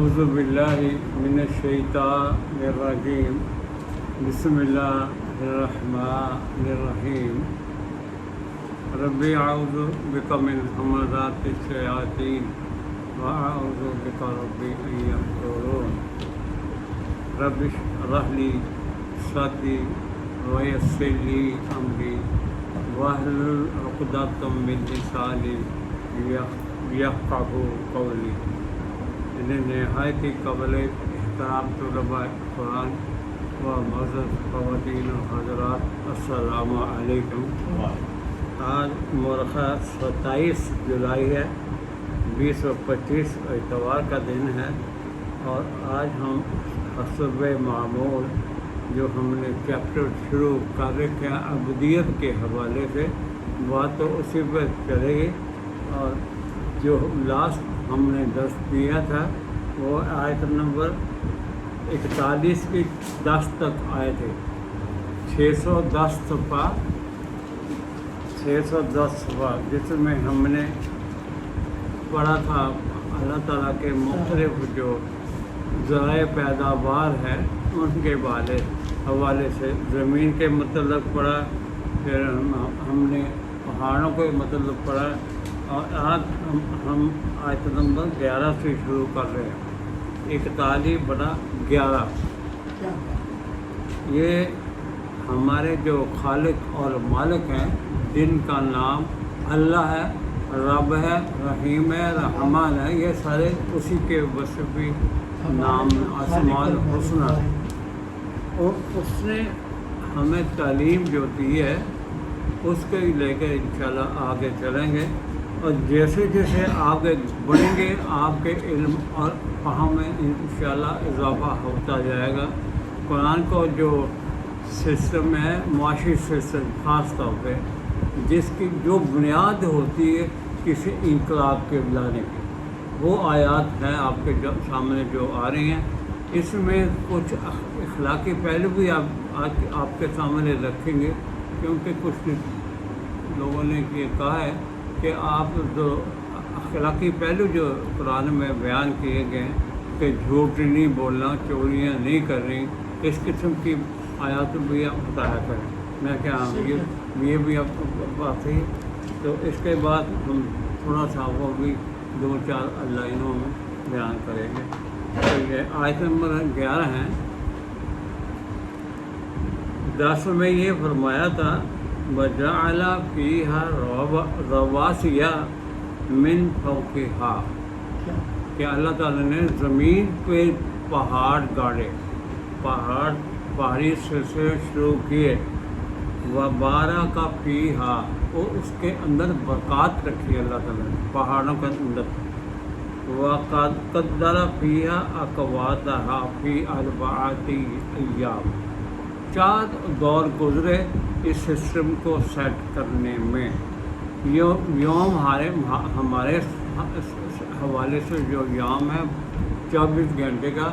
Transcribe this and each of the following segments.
اعوذ باللہ من الشیطان الرجیم بسم اللہ الرحمن الرحیم ربی اعوذ بک من همزات الشیاطین واعوذ بک ربی ان یحضرون رب اشرح لی صدری ویسر لی امری واحلل عقدۃ من لسانی یفقہوا قولی۔ نہایت ہی قابل احترام طلباء قرآن و معزز خواتین و حضرات، السلام علیکم۔ آج مورخہ 27 جولائی ہے، 2025 اتوار کا دن ہے، اور آج ہم حسب معمول جو ہم نے چیپٹر شروع کر رکھے ہیں عبودیت کے حوالے سے، بات تو اسی پہ چلے گی، اور جو لاسٹ ہم نے درس دیا تھا وہ آیت نمبر 41 کی 10 تک آئے تھے، 610 صفحہ جس میں ہم نے پڑھا تھا اللہ تعالیٰ کے مختلف جو ذرائع پیداوار ہے ان کے حوالے سے زمین کے متعلق پڑھا، پھر ہم نے پہاڑوں کے متعلق پڑھا، اور آج ہم آیت نمبر 11 سے شروع کر رہے ہیں، 41/11۔ یہ ہمارے جو خالق اور مالک ہیں جن کا نام اللہ ہے، رب ہے، رحیم ہے، رحمان ہے، یہ سارے اسی کے وصفی نام اسماء الحسنی، اور اس نے ہمیں تعلیم جو دی ہے اس کے لے کے انشاءاللہ آگے چلیں گے، اور جیسے جیسے آگے بڑھیں گے آپ کے علم اور فہم میں انشاءاللہ اضافہ ہوتا جائے گا۔ قرآن کو جو سسٹم ہے، معاشی سسٹم خاص طور پہ، جس کی جو بنیاد ہوتی ہے کسی انقلاب کے لانے کی، وہ آیات ہیں آپ کے سامنے جو آ رہی ہیں۔ اس میں کچھ اخلاقی پہلو بھی آپ کے سامنے رکھیں گے، کیونکہ کچھ لوگوں نے یہ کہا ہے کہ آپ جو اخلاقی پہلو جو قرآن میں بیان کیے گئے ہیں کہ جھوٹ نہیں بولنا، چوریاں نہیں کرنی، اس قسم کی آیات بھی آپ بتایا کریں۔ میں کیا یہ بھی آپ کو بات ہے، تو اس کے بعد ہم تھوڑا سا وہ بھی 2-4 لائنوں میں بیان کریں گے۔ تو یہ آیت نمبر 11 ہیں۔ 10 میں یہ فرمایا تھا وَجَعَلَ فِيهَا رَوَاسِيَ مِن فَوْقِهَا، کہ اللہ تعالیٰ نے زمین پہ پہاڑ گاڑے، پہاڑی سلسلے شروع کیے، وَبَارَكَ فِيهَا، اور اس کے اندر برکات رکھی اللہ تعالیٰ نے پہاڑوں کے اندر، وَقَدَّرَ فِيهَا أَقْوَاتَهَا فِي 4 أَيَّامٍ، 4 دور گزرے اس سسٹم کو سیٹ کرنے میں۔ یوم ہمارے حوالے سے جو یوم ہے 24 گھنٹے کا،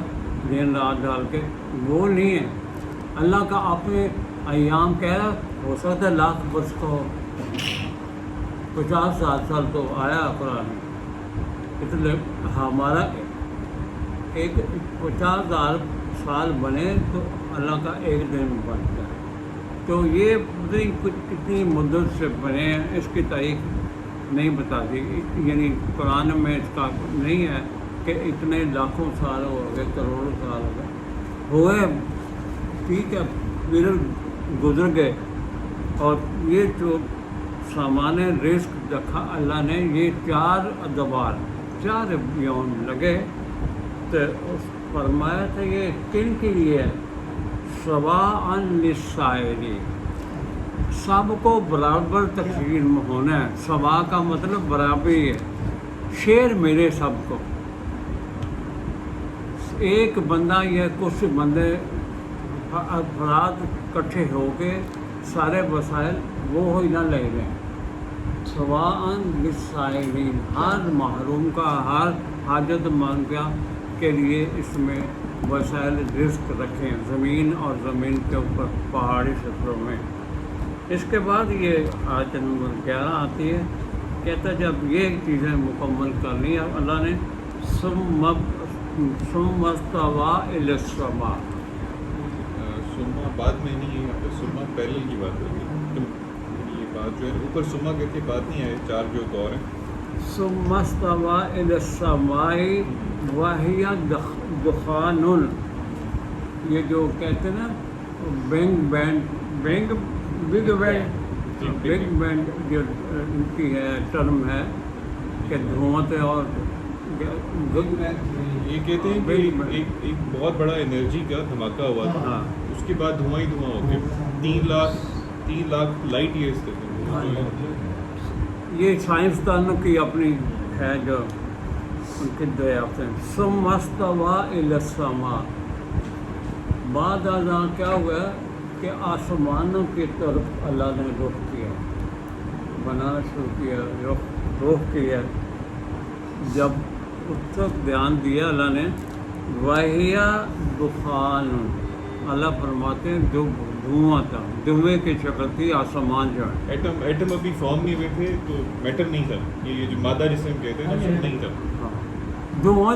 دن رات ڈال کے، وہ نہیں ہے اللہ کا اپنے ایام کہہ رہا۔ ہو سکتا ہے لاکھ برس کو 50 سال تو آیا قرآن، اس لیے ہمارا ایک 50,000 سال بنے تو اللہ کا ایک دن بنتا ہے، تو یہ کتنی مدت سے بنے ہیں اس کی تاریخ نہیں بتاتی، یعنی قرآن میں اس کا نہیں ہے کہ اتنے لاکھوں سال ہو گئے، کروڑوں سال ہو گئے، ہوئے ٹھیک ہے، پیریڈ گزر گئے، اور یہ جو سامان رزق رکھا اللہ نے، یہ 4 ادوار، 4 یوم لگے، تو فرمایا تھا یہ کن کے لیے ہے؟ سواء للسائلین، سب کو برابر تقسیم ہونا ہے۔ سوا کا مطلب برابری ہے، شیئر ملے سب کو، ایک بندہ یا کچھ بندے افراد اکٹھے ہو کے سارے وسائل وہ ہی نہ لے لیں۔ سواء للسائلین، ہر محروم کا، ہر حاجت مانگا کے لیے اس میں وسائل رزق رکھیں، زمین اور زمین کے اوپر پہاڑی سطحوں میں۔ اس کے بعد یہ آیت نمبر 11 آتی ہے، کہتا ہے جب یہ چیزیں مکمل کر لی اللہ نے، ثم استوى إلى السماء. سما بعد میں نہیں ہے، یہاں پہ سما پہلے کی بات ہوگی. یہ بات جو ہے اوپر سما کر کے بات نہیں آئے، چار جو دور ہیں. ثم استوى إلى السماء وهي دخان. یہ جو کہتے ہیں نا بگ بینڈ جو ان کی ہے ٹرم ہے کہ دھواں تھے اور یہ کہتے ہیں کہ ایک بہت بڑا انرجی کا دھماکہ ہوا تھا. ہاں اس کے بعد دھواں ہی دھواں ہو گیا. 3 لاکھ لائٹ ایئرس تک. یہ سائنسدانوں کی اپنی ہے جو ان کی دریافت ہیں. ثم استوى إلى السماء. بعد ازاں کیا ہوا کہ آسمانوں کی طرف اللہ نے رخ کیا، بنانا شروع کیا، رخ کیا. جب اس تک دھیان دیا اللہ نے، وَهِيَ دُخَانٌ، اللہ فرماتے ہیں جو دھواں تھا، دھویں کی شکل تھی آسمان جو ہے. ایٹم ابھی فارم نہیں ہوئے تھے تو میٹر نہیں تھا. یہ جو مادہ جسے ہم کہتے ہیں نا وہ نہیں تھا. ہاں دھواں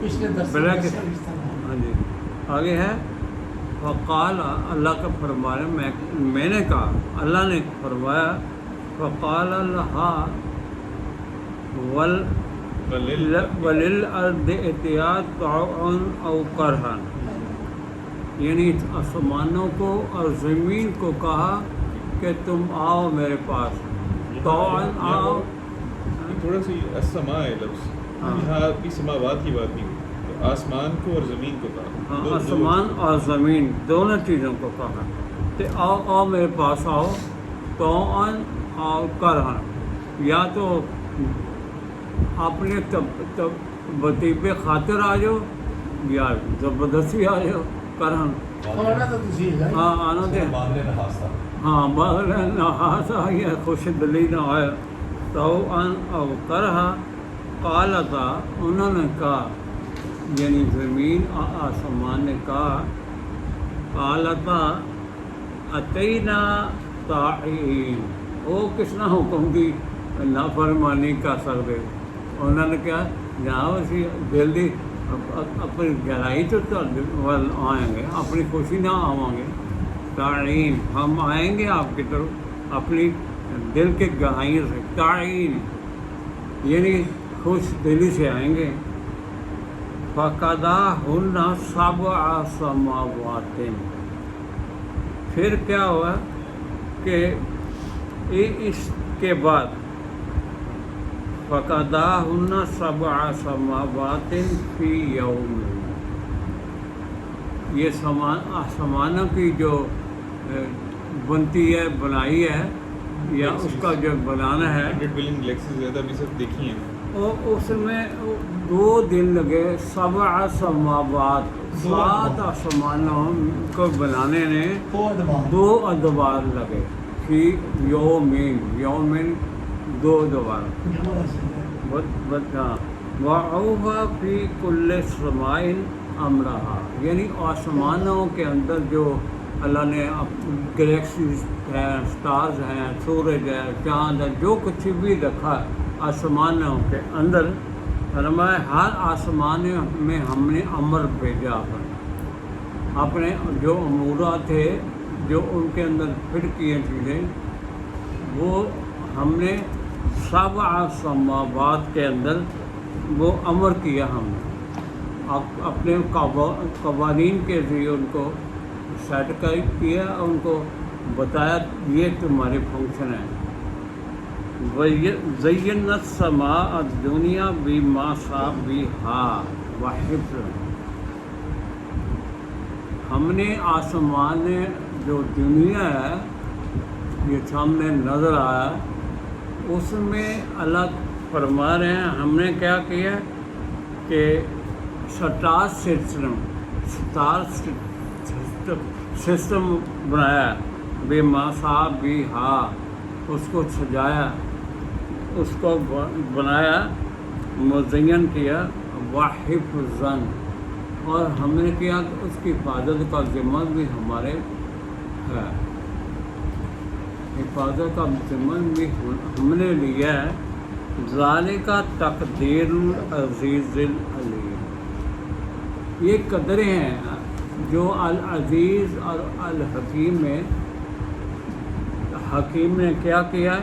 پچھلے 10 بلیک. ہاا جی آگے ہے فقال، اللہ کا فرمایا میں نے کہا، اللہ نے فرمایا فقال لها وللارض ائتيا طوعا او كرها. یعنی آسمانوں کو اور زمین کو کہا کہ تم آؤ میرے پاس، طوعا آؤ. تھوڑا سی السماء ہے لفظ، یہاں بھی سماوات کی بات نہیں، تو آسمان کو اور زمین کو کہا. ہاں آسمان اور زمین دونوں چیزوں کو کہا کہ آؤ میرے پاس آؤ، طوعا اور کرہا. یا تو اپنے بطیبے خاطر آ جاؤ یا زبردستی آ جاؤ. کرہن ہاں آنا دے ہاں بغل نحاسا یہ خوش دلی نہ آیا. تو ان او کرہا قالتا، انہوں نے کہا یعنی زمین آسمان نے کہا، قالتا اتینا طاعین، وہ کس نے حکم دی نافرمانی کر سکتے. انہوں نے کہا جہاں اسی جلدی اپنی گہرائی تو آئیں گے، اپنی خوشی نہ آؤں گے. طاعین، ہم آئیں گے آپ کی طرف اپنی دل کے گہرائیوں سے. طاعین یعنی خوش دلی سے آئیں گے. فَقَضَاهُنَّ سَبْعَ سَمَاوَاتٍ. پھر کیا ہوا کہ اس کے بعد فَقَضَاهُنَّ سَبْعَ سَمَاوَاتٍ فِي يَوْمٍ. یہ آسمانوں کی جو بنتی ہے، بنائی ہے، یا اس کا جو بنانا ہے 100 بلین گلیکسیز زیادہ بھی سب دیکھی ہیں. اور اس میں 2 دن لگے. 7 سماوات، 7 آسمانوں کو بنانے نے 2 ادوار لگے. فی یومین 2 ادوار. وَأَوْحَىٰ فِي كُلِّ سَمَاءٍ أَمْرَهَا. یعنی آسمانوں کے اندر جو اللہ نے گلیکسیز ہیں، سٹارز ہیں، سورج ہے، چاند ہے، جو کچھ بھی رکھا آسمانوں کے اندر، فرمایا ہر آسمان میں ہم نے امر بھیجا ہے. اپنے جو امورات تھے جو ان کے اندر فٹ کیے چیزیں، وہ ہم نے 7 سماوات کے اندر وہ امر کیا. ہم نے اپنے قوانین کے ذریعے ان کو سیٹ کیا، ان کو بتایا یہ تمہاری فنکشن ہے. زَيَّنَّا السَّمَاءَ الدُّنْيَا بِمَصَابِيحَ وَحِفْظٍ. ہم نے آسمان جو دنیا ہے یہ سامنے نظر آیا، اس میں اللہ فرما رہے ہیں ہم نے کیا کیا کہ سٹار سسٹم بنایا، بے مصابیحا، اس کو سجایا، اس کو بنایا، مزین کیا، وحفظاً، اور ہم نے کیا اس کی حفاظت کا ذمہ بھی ہمارے ہے. حفاظت کا ذمہ بھی ہم نے لیا ہے. ذالک تقدیر العزیز العلیم. یہ قدریں ہیں جو العزیز اور الحکیم میں، حکیم نے کیا کیا ہے،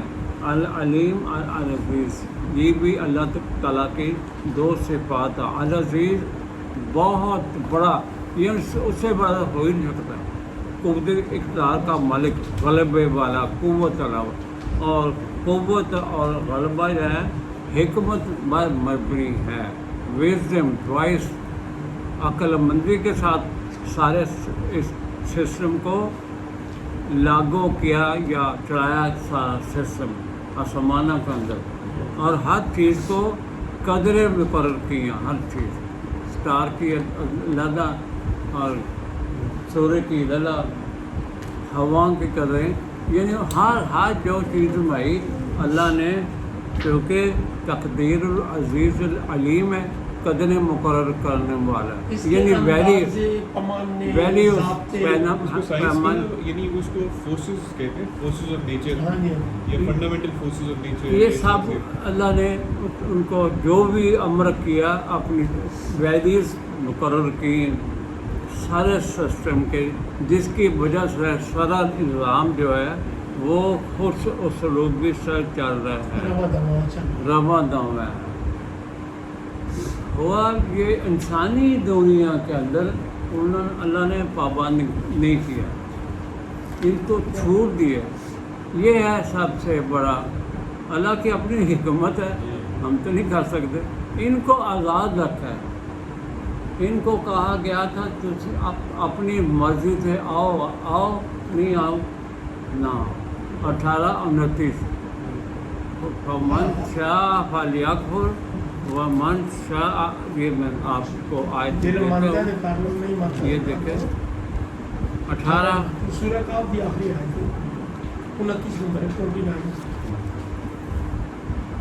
العلیم اور العزیز، یہ بھی اللہ تعالیٰ کی دو صفات ہیں۔ العزیز بہت بڑا، یہ اس سے بڑا ہو ہی نہیں سکتا، قدرت اقتدار کا مالک، غلبے والا، قوت والا، اور قوت اور غلبہ جو ہے حکمت پر مبنی ہے، وزڈم، وائس، عقل مندی کے ساتھ سارے اس سسٹم کو لاگو کیا یا چلایا، سارا سسٹم آسمانہ کے اندر، اور ہر چیز کو قدریں مقرر کی ہیں، ہر چیز، اسٹار کی علیحدہ اور سورج کی علیحدہ، ہوا کی قدریں، یعنی ہر جو چیز میں آئی اللہ نے، کیونکہ تقدیر العزیز العلیم ہے، قدریں مقرر کرنے والا ہے، یعنی ویلیوز اس کو سائنس میں یعنی اس کو فورسز کہتے ہیں، فورسز آف نیچر، یا فنڈامنٹل فورسز آف نیچر، یہ سب اللہ نے ان کو جو بھی امر کیا، اپنی ویلیوز مقرر کی سارے سسٹم کے، جس کی وجہ سے سارا نظام جو ہے وہ خود اسلوبی سے چل رہا ہے، رواں دواں ہے۔ ہوا یہ انسانی دنیا کے اندر اللہ نے پابند نہیں کیا، ان کو چھوٹ دیے، یہ ہے سب سے بڑا، اللہ کی اپنی حکمت ہے، ہم تو نہیں کر سکتے، ان کو آزاد رکھا ہے، ان کو کہا گیا تھا تجھ اپنی مرضی سے آؤ، آؤ نہیں آؤ نہ، 18-29، فمن شاء فلیکفر ومن شاء، یہ میں آپ کو آیت دیتا ہوں، یہ دیکھیں 18 سورہ کاف بھی آخری آیت ہے، 29 نمبر 29،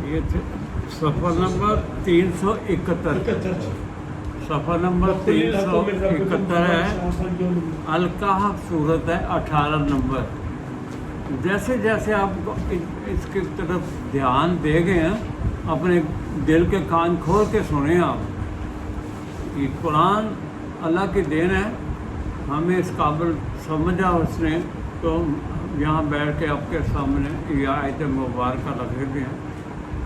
یہ صفحہ نمبر 371، صفحہ نمبر 371 ہے، الکہف صورت ہے 18 نمبر۔ جیسے جیسے آپ کو اس کی طرف دھیان دے گئے ہیں، اپنے دل کے کان کھول کے سنیں آپ، یہ قرآن اللہ کی دین ہے، ہمیں اس قابل سمجھا اس نے، تو یہاں بیٹھ کے آپ کے سامنے یہ آیت مبارکہ رکھے بھی ہیں،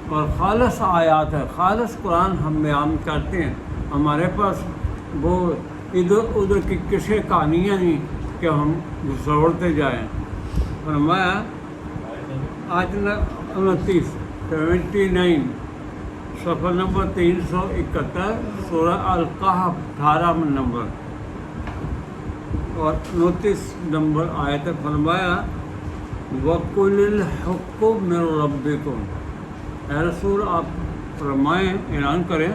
اور خالص آیات ہے، خالص قرآن ہم بیان کرتے ہیں، ہمارے پاس وہ ادھر ادھر کی کسی کہانیاں نہیں کہ ہم گھسوڑتے جائیں۔ فرمایا آیت 29 صفحہ نمبر 371 سورہ الکہف 18 نمبر اور 29 نمبر آیت، فرمایا وَقُلِ الْحَقُّ مِنْ رَبِّكُمْ، اے رسول آپ فرمائیں، اعلان کریں،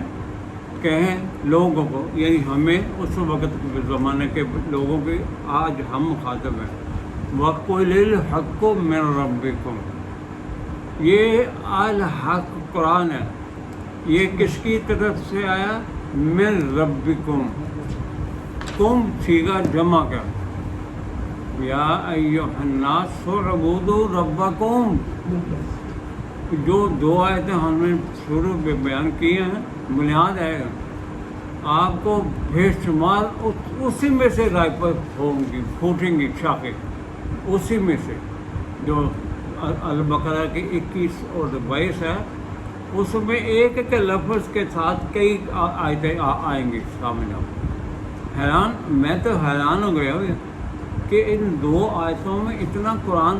کہیں لوگوں کو، یعنی ہمیں اس وقت کے زمانے کے لوگوں کی، آج ہم مخاطب ہیں، وَقُلِ الْحَقُّ مِنْ رَبِّكُمْ، یہ الحق قرآن ہے، یہ کس کی طرف سے آیا، من ربکم، کم سیگا جمع کا، یا ایھا الناس اعبدوا ربکم، جو دو آیتیں ہم نے شروع میں بیان کی ہیں، بنیاد ہے، آپ کو بے شمار اسی میں سے رائے پر پھوٹیں گی شاخیں، اسی میں سے، جو البقرہ کی 21 اور 22 ہے، اس میں ایک ایک لفظ کے ساتھ کئی آیتیں آئیں گی سامنے۔ حیران، میں تو حیران ہو گیا کہ ان دو آیتوں میں اتنا قرآن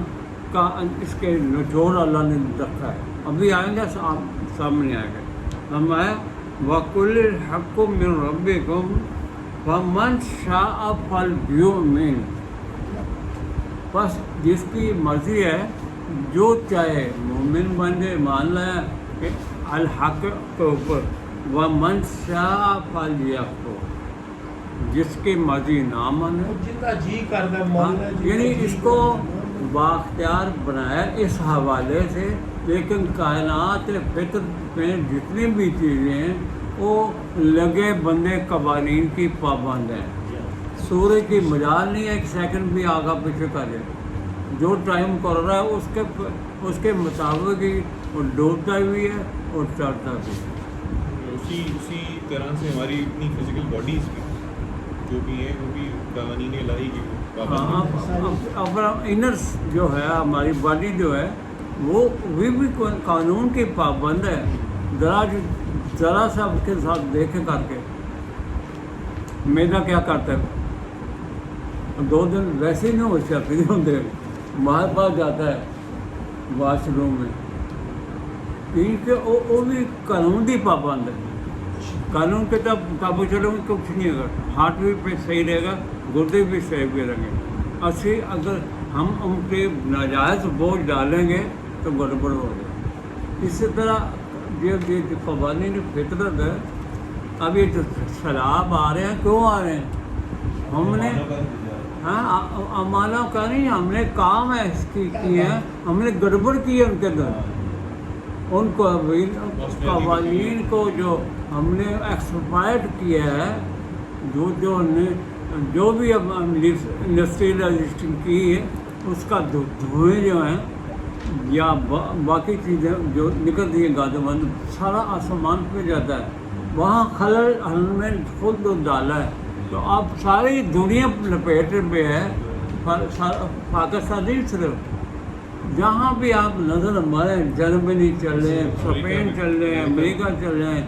کا اس کے نچوڑ اللہ نے رکھا ہے، ابھی آئیں گا سامنے آئے گا۔ ہمارا وَقُلِ الْحَقُّ مِنْ رَبِّكُمْ فَمَنْ شَاءَ فَلْيُؤْمِنْ، بس جس کی مرضی ہے جو چاہے مومن بن جائے، مان لائے کہ الحق کے اوپر، وَمَنْ شَاءَ فَلْيَكْفُرْ، جس کی مرضی نہ مانے، جتنا جی کرنا ماننا، یعنی اس کو بااختیار بنایا اس حوالے سے، لیکن کائنات فطر میں جتنی بھی چیزیں ہیں وہ لگے بندے قوانین کی پابند ہیں، سورج کی مجال نہیں ہے ایک سیکنڈ بھی آگا پیچھے کر جائے، جو ٹائم کر رہا ہے اس کے مطابق ہی وہ ڈوبتا بھی ہے اور چڑھتا بھی ہے۔ اسی طرح سے ہماری اتنی فزیکل باڈیز بھی جو بھی ہیں وہ بھی قوانین الہی کی ہاں پابند اپنا انر جو ہے ہماری باڈی جو ہے وہ بھی قانون کی پابند ہے. ذرا سا اس کے ساتھ دیکھے کر کے میدا کیا کرتا ہے 2 دن ویسے ہی نہیں ہو سکتے ہوتے باہر پاس جاتا ہے واش روم میں کیونکہ وہ بھی قانون کی پابند ہے. قانون کے تب قابو چلو گے کچھ نہیں ہوگا. ہارٹ بھی صحیح رہے گا, گردے بھی صحیح بھی رہیں گے. اسی اگر ہم ان پہ ناجائز بوجھ ڈالیں گے تو گڑبڑ ہوگا. اسی طرح یہ قوانین فطرت ہے. اب یہ جو شراب آ رہے ہیں کیوں آ رہے ہیں؟ ہم نے امانہ کا نہیں, ہم نے کام ہے اس کی ہے, ہم نے گڑبڑ کی ہے ان کے اندر. ان کو قوانین کو جو ہم نے ایکسپائرڈ کیا ہے, جو بھی اب انڈسٹریلائزیشن کی ہے اس کا دھوئیں جو ہیں یا باقی چیزیں جو نکلتی ہیں گاز بند سارا آسمان پہ جاتا ہے. وہاں خلل ہم نے خود ڈالا ہے. تو اب ساری دنیا لپیٹ پہ ہے, پاکستان نہیں صرف, جہاں بھی آپ نظر ماریں, جرمنی چل رہے ہیں, اسپین چل رہے ہیں, امریکہ چل رہے ہیں,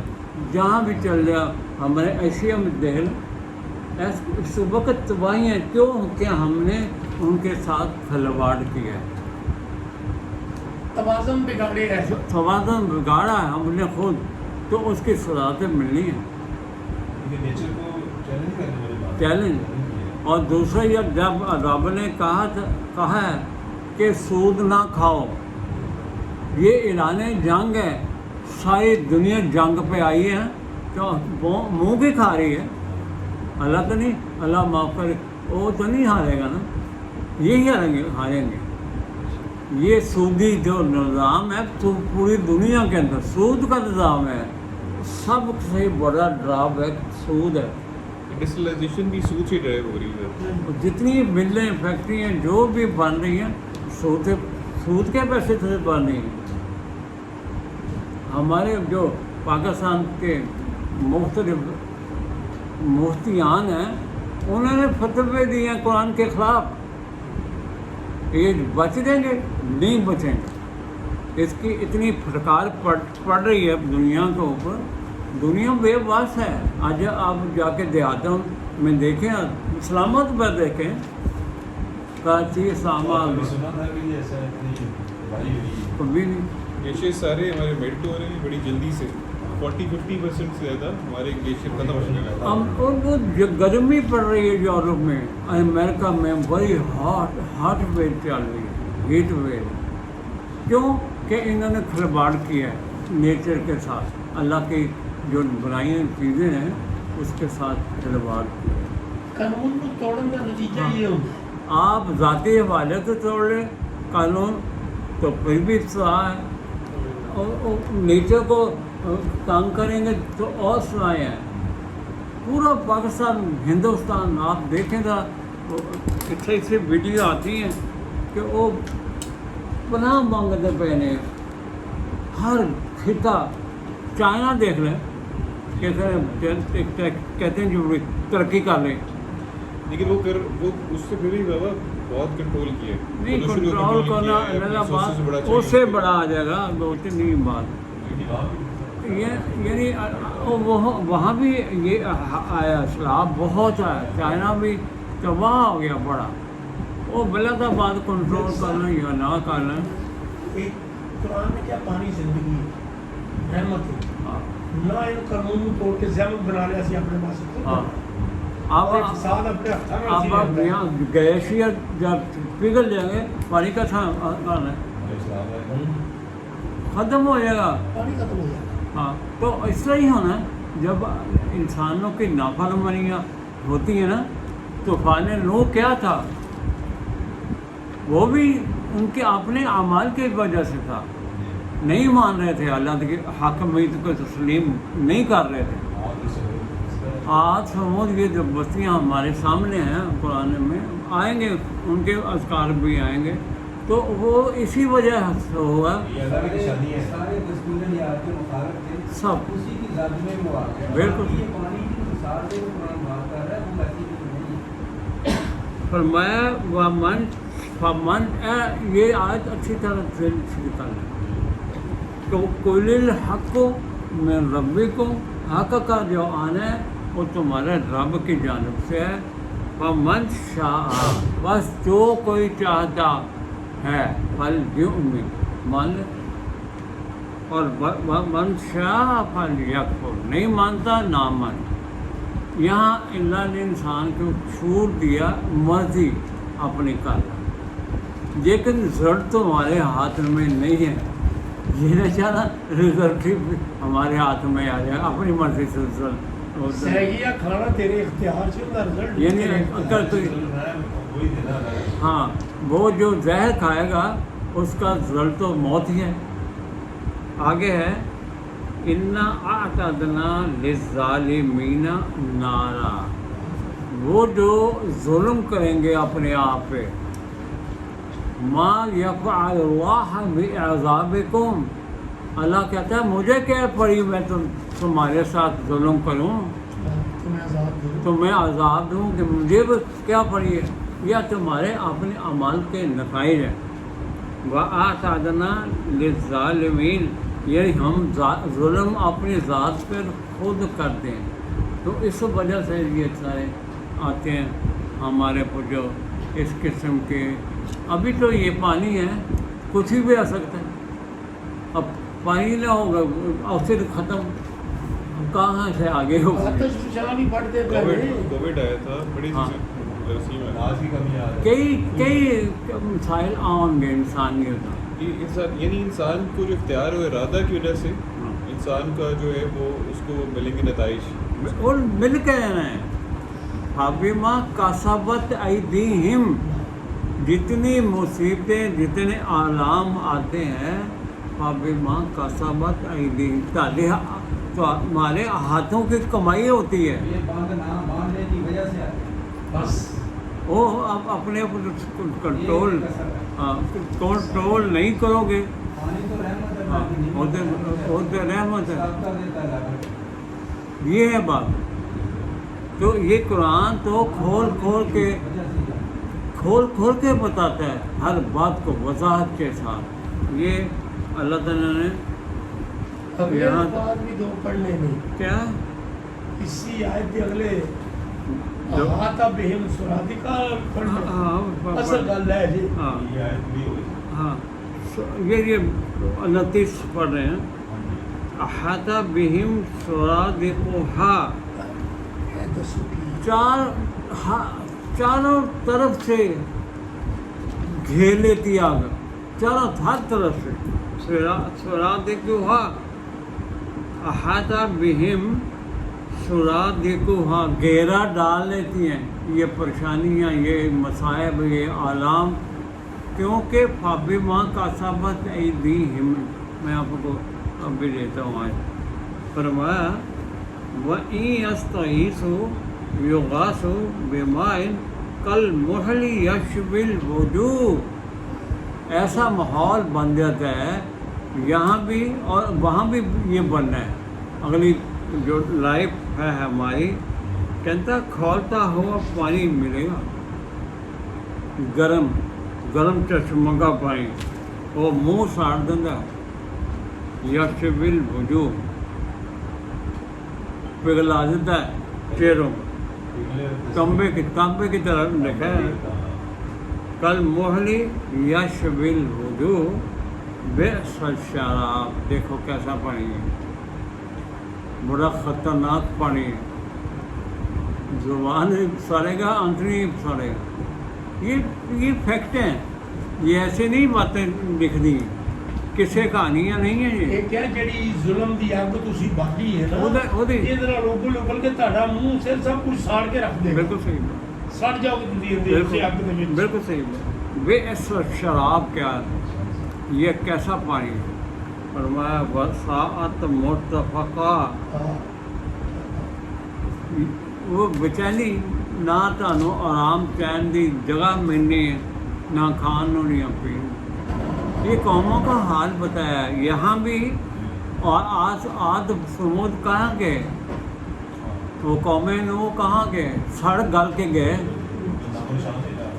جہاں بھی چل رہا ہمارے ایشیا میں دہل اس وقت تباہیاں کیوں کہ ہم نے ان کے ساتھ کھلواڑ کیا ہے, توازن بگاڑے ہیں. توازن بگاڑا ہے ہم نے خود, تو اس کی سزا ملنی ہے. چیلنج. اور دوسرا یہ جب رب نے کہا ہے کہ سود نہ کھاؤ, یہ اعلان جنگ ہے. ساری دنیا جنگ پہ آئی ہے تو منہ بھی کھا رہی ہے. اللہ تو نہیں, اللہ معاف کرے, وہ تو نہیں ہارے گا نا, یہی ہاریں گے. یہ سودی جو نظام ہے تو پوری دنیا کے اندر سود کا نظام ہے. سب سے بڑا ڈراب ہے سود ہے. انڈسٹریلائزیشن بھی سود سے ڈرائیو ہو رہی ہے. جتنی ملیں فیکٹریاں جو بھی بن رہی ہیں سود کے پیسے سے بن رہی ہیں. ہمارے جو پاکستان کے مختلف مفتیان ہیں انہوں نے فتوے دیے ہیں قرآن کے خلاف. یہ بچ دیں گے؟ نہیں بچیں گے. اس کی اتنی پھٹکار پڑ رہی ہے دنیا کے اوپر. دنیا بے بس ہے. آج آپ جا کے دیہاتوں میں دیکھیں, اسلام آباد میں دیکھیں, کراچی, اسلام آباد کبھی نہیں. گلیشیئر سارے ہمارے میلٹ ہو رہے ہیں بڑی جلدی سے. 40-50% سے زیادہ ہمارے گلیشیئر ختم ہونے لگا. وہ گرمی پڑ رہی ہے یورپ میں, امریکہ میں بڑی ہاٹ ویو چل رہی ہے, ہیٹ ویو. کیوں کہ انہوں نے کھلواڑ کیا ہے نیچر کے ساتھ. اللہ کی جو بنائی ہوئی چیزیں ہیں اس کے ساتھ کھلواڑ کیا ہے. قانون کو توڑنے کا نتیجہ یہ ہوگا. آپ ذاتی حوالے سے توڑ لیں قانون تو پھر بھی سزا ہے, اور نیچر کو تنگ کریں گے تو اور سزائیں ہیں. پورا پاکستان, ہندوستان آپ دیکھیں گا ایسے ویڈیو آتی ہیں کہ وہ پناہ مانگتے پہ نے ہر خطہ. چائنا دیکھ لیں کہتے ہیں جو ترقی کر لیں, لیکن وہ اس سے پھر بھی بابا بہت کنٹرول کیا. نہیں کنٹرول کرنا بات اس سے بڑا آ جائے گا. دو تین بات یعنی وہاں بھی یہ آیا اسلام بہت آیا. چائنا بھی تباہ ہو گیا بڑا. وہ بلا تھا بات کنٹرول کرنا یا نہ کرنا. قرآن میں کیا پانی زندگی ہے, رحمت ہے. نہ ان قانون توڑ کے زحمت بنا لیا سی اپنے پاس. ہاں آپ یہاں گلیشیئر جب پگھل جائیں گے پانی کا کرنا ختم ہو جائے گا. پانی ختم ہو جائے گا. ہاں تو اس طرح ہی ہونا جب انسانوں کی نافرمانیاں ہوتی ہیں نا. طوفان نوح کیا تھا, وہ بھی ان کے اپنے اعمال کی وجہ سے تھا. نہیں مان رہے تھے اللہ کے حاکمیت کو تسلیم نہیں کر رہے تھے. آج سمجھ یہ جو بستیاں ہمارے سامنے ہیں قرآن میں آئیں گے, ان کے اذکار بھی آئیں گے, تو وہ اسی وجہ سے ہوگا. سب بالکل فرمایا فمن یہ آیت اچھی طرح سے نکال ہے تو قل الحق من ربکم، حق کا جو آنا ہے وہ تمہارے رب کی جانب سے ہے. فمن شاء، بس جو کوئی چاہتا ہے فلیؤمن، مان لے، اور من شاء فلیکفر، نہیں مانتا نہ مان. یہاں اللہ نے انسان کو چھوٹ دیا مرضی اپنی کر، لیکن رزلٹ تو ہمارے ہاتھ میں نہیں ہے. یہ نہ چاہنا رزلٹ ہی ہمارے ہاتھ میں آ جائے، اپنی مرضی سے رزلٹ. سہیہ کھانا تیرے اختیار سے ہوتا رزلٹ یعنی اگر تو ہاں وہ جو زہر کھائے گا اس کا رزلٹ تو موت ہی ہے. آگے ہے انا اعتدنا للظالمین نارا، وہ جو ظلم کریں گے اپنے آپ پہ، ما یفعل اللہ بعذابکم، اللہ کہتا ہے مجھے کیا پڑی میں تمہارے ساتھ ظلم کروں، تمہیں عذاب دوں کہ مجھے کیا پڑی ہے، یا تمہارے اپنے اعمال کے نتائج ہیں. وَأَعْتَدْنَا لِلظَّالِمِينَ، یعنی ہم ظلم اپنی ذات پر خود کرتے ہیں. تو اس وجہ سے یہ سارے آتے ہیں ہمارے پر جو اس قسم کے. ابھی تو یہ پانی ہے، کچھ بھی آ سکتا ہے. اب پانی نہ ہوگا اور پھر ختم، کہاں سے آگے ہوگا. آتش فشانی پڑھتے پہلے کووڈ آیا تھا، بڑی ہاں. اسی میں آج کی کمی آ کئی مسائل آؤں گے انسانیت. یعنی انسان کو جو اختیار و ارادہ کی وجہ سے انسان کا جو ہے وہ اس کو ملیں گے نتائج، اور مل کے رہنا ہے. فَبِمَا کَسَبَتْ أَيْدِيهِمْ، جتنی مصیبتیں جتنے آلام آتے ہیں، فَبِمَا کَسَبَتْ أَيْدِيهِمْ، تو ہمارے ہاتھوں کی کمائی ہوتی ہے. یہ بات نہ ماننے کی وجہ سے آتی ہے. بس وہ آپ اپنے کنٹرول نہیں کرو گے. پانی تو رحمت ہاں، اللہ کی نعمت وہ تو رحمت ہے. سب کا دیتا ہے اللہ. یہ ہے بات. تو یہ قرآن تو کھول کے بتاتا ہے ہر بات کو وضاحت کے ساتھ. یہ اللہ تعالیٰ نے اب یہ یہاں بات بھی دو پڑھنے نہیں، کیا اسی آیت کے اگلے احاطہ بہم سرادقہ پڑھنے اصل گل ہے جی. ہاں یہ آیت بھی ہوئی. ہاں یہ 29 پڑھ رہے ہیں. احاطہ بہم سرادقہا، ہے تو سوٹی چاروں طرف سے گھیر لیتی آگ، چاروں ہر طرف سے. سرادقہا، احاطہ بہم سرادقہا، گھیرا ڈال لیتی ہیں یہ پریشانیاں، یہ مصائب، یہ آلام. کیونکہ فَبِمَا کَسَبَتْ أَيْدِيهِمْ، میں آپ کو اب بھی دیتا ہوں آج. فرمایا وَإِن يَسْتَغِيثُوا يُغَاثُوا بِمَاءٍ كَالْمُهْلِ يَشْوِي الْوُجُوهَ. ایسا ماحول بن جاتا ہے یہاں بھی اور وہاں بھی. یہ بننا ہے اگلی جو لائف ہے ہماری، کہتا کھولتا ہوا پانی ملے گا، گرم چشمہ کا پانی، وہ منہ ساڑ دینا. یشوی الوجوہ، پگھلا دیتا ہے چہروں کو، تانبے کی طرح دیکھا ہے. کل محلی یشوی الوجوہ بئس الشراب، دیکھو کیسا پانی ہے، بڑا خطرناک پانی ہے. زبان سڑے گا، آنکھیں سڑے گا. یہ فیکٹ ہیں، یہ ایسے نہیں باتیں لکھ دی، کسے کہانیاں نہیں ہیں. یہ ایک ہے جڑی ظلم دی اگ تسی باقی ہے نا، ਉਹਦੇ یہ ذرا لوگل کے تہاڈا منہ سر سب کچھ ساڑ کے رکھ دے گا. بالکل صحیح بات، سڑ جاؤ گے تسی اندر سے اگ دے وچ. بالکل صحیح بات. بئس شراب کیا ہے، یہ کیسا پانی ہے. فرمایا وساعت مرتفقہ، وہ بچینی نہ تانوں آرام چین دی جگہ ملنی ہے، نہ کھان نو نہ پین. یہ قوموں کا حال بتایا ہے. یہاں بھی اور آد سمود کہاں گئے، وہ قومیں وہ کہاں گئے، سڑ گل کے گئے.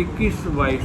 21-22,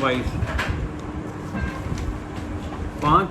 22, 5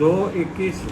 2:21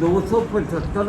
275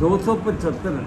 275।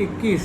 21,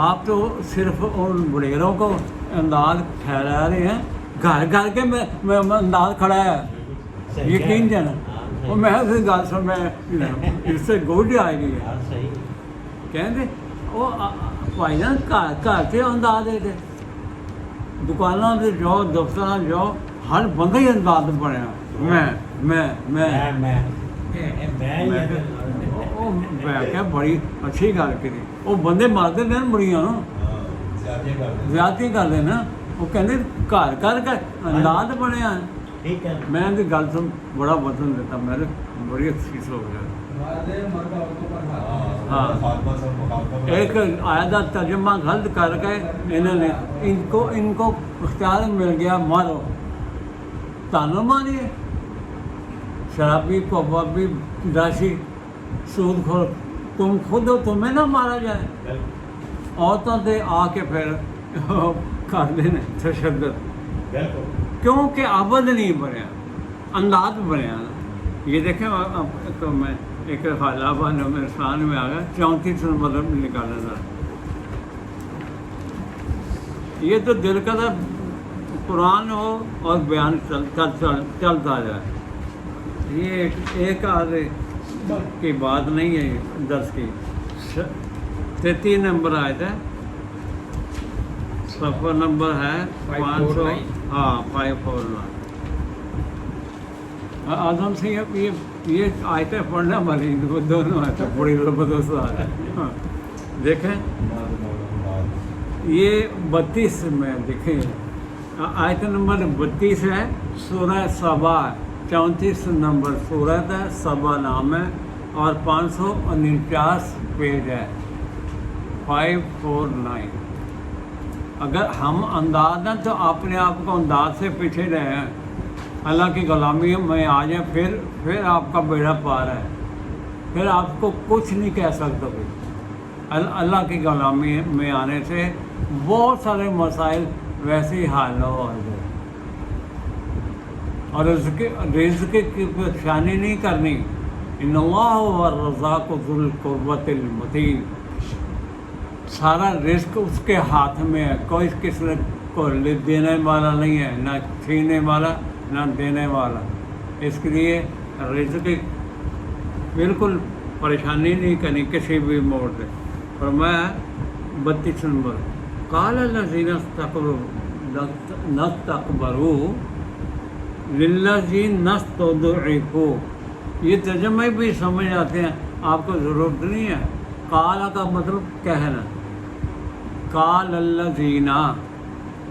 آپ تو صرف ان بڑیروں کو انداز ٹھہرا رہے ہیں، گھر گھر کے میں انداز کھڑا ہے، صحیح یقین ہے۔ جانا ہاں، صحیح۔ وہ میں سے گل سن میں اس سے گوڈ آئے گی ہاں، صحیح۔ کہتے وہ بھائی جان گھر سے انداز دے دے، دکانوں سے جاؤ، دفتر جاؤ، ہر بندہ ہی انداز بنیا میں کیا بڑی اچھی گل کری، وہ بندے مارتے دین بڑیاں نا زیادتی کرتے نا، وہ کہتے گھر گھر کا انداز بنیا۔ ٹھیک ہے۔ میں ان کی گل سن بڑا وزن دیتا، میرے بڑی افسوس ہو گیا۔ ہاں، ایک آیت کا ترجمہ غلط کر کے انہوں نے ان کو اختیار مل گیا، مارو، تانوں ماریے، شرابی کبابی داشی سود خور، تم خود ہو، تمہیں نہ مارا جائے۔ عورتوں سے آ کے پھر کر دینے تشدد، کیونکہ عبد نہیں بنیا، انداز بنیا نا۔ یہ دیکھیں تو میں ایک خالابہ نمبرستان میں آ گیا، 34 نمبر نکالا تھا۔ یہ تو دل کا تھا قرآن ہو اور بیان چلتا جائے، یہ ایک آدھے کی بات نہیں ہے درس کی۔ 33 نمبر آئے تھے، صفحہ نمبر ہے 500، ہاں 549۔ آدم سے یہ آیتیں پڑھنا والی دونوں آیتیں بڑی زبردست آئے، دیکھیں یہ 32 میں دیکھیں، آیت نمبر 32 ہے، سورہ سبا، 34 نمبر سورت ہے، سبا نام ہے، اور 549 پیج ہے، 549۔ اگر ہم انداز ہیں تو اپنے آپ کو انداز سے پیچھے رہے ہیں، اللہ کی غلامی میں آ جائیں، پھر آپ کا بیڑا پار ہے، پھر آپ کو کچھ نہیں کہہ سکتا کوئی۔ اللہ کی غلامی میں آنے سے بہت سارے مسائل ویسے ہی حل ہو جائے، اور رزق کی پریشانی نہیں کرنی۔ ان اللہ هو الرزاق ذو القوة المتین، سارا رزق اس کے ہاتھ میں ہے، کوئی کسی کو دینے والا نہیں ہے، نہ چھیننے والا نہ دینے والا۔ اس کے لیے رزق کی بالکل پریشانی نہیں کرنی کسی بھی موڑ سے۔ فرمایا 32 نمبر، قال الذین استکبروا للذین استضعفوا، یہ ترجمے بھی سمجھ آتے ہیں، آپ کو ضرورت نہیں ہے۔ قال کا مطلب کہنا، قال الذین،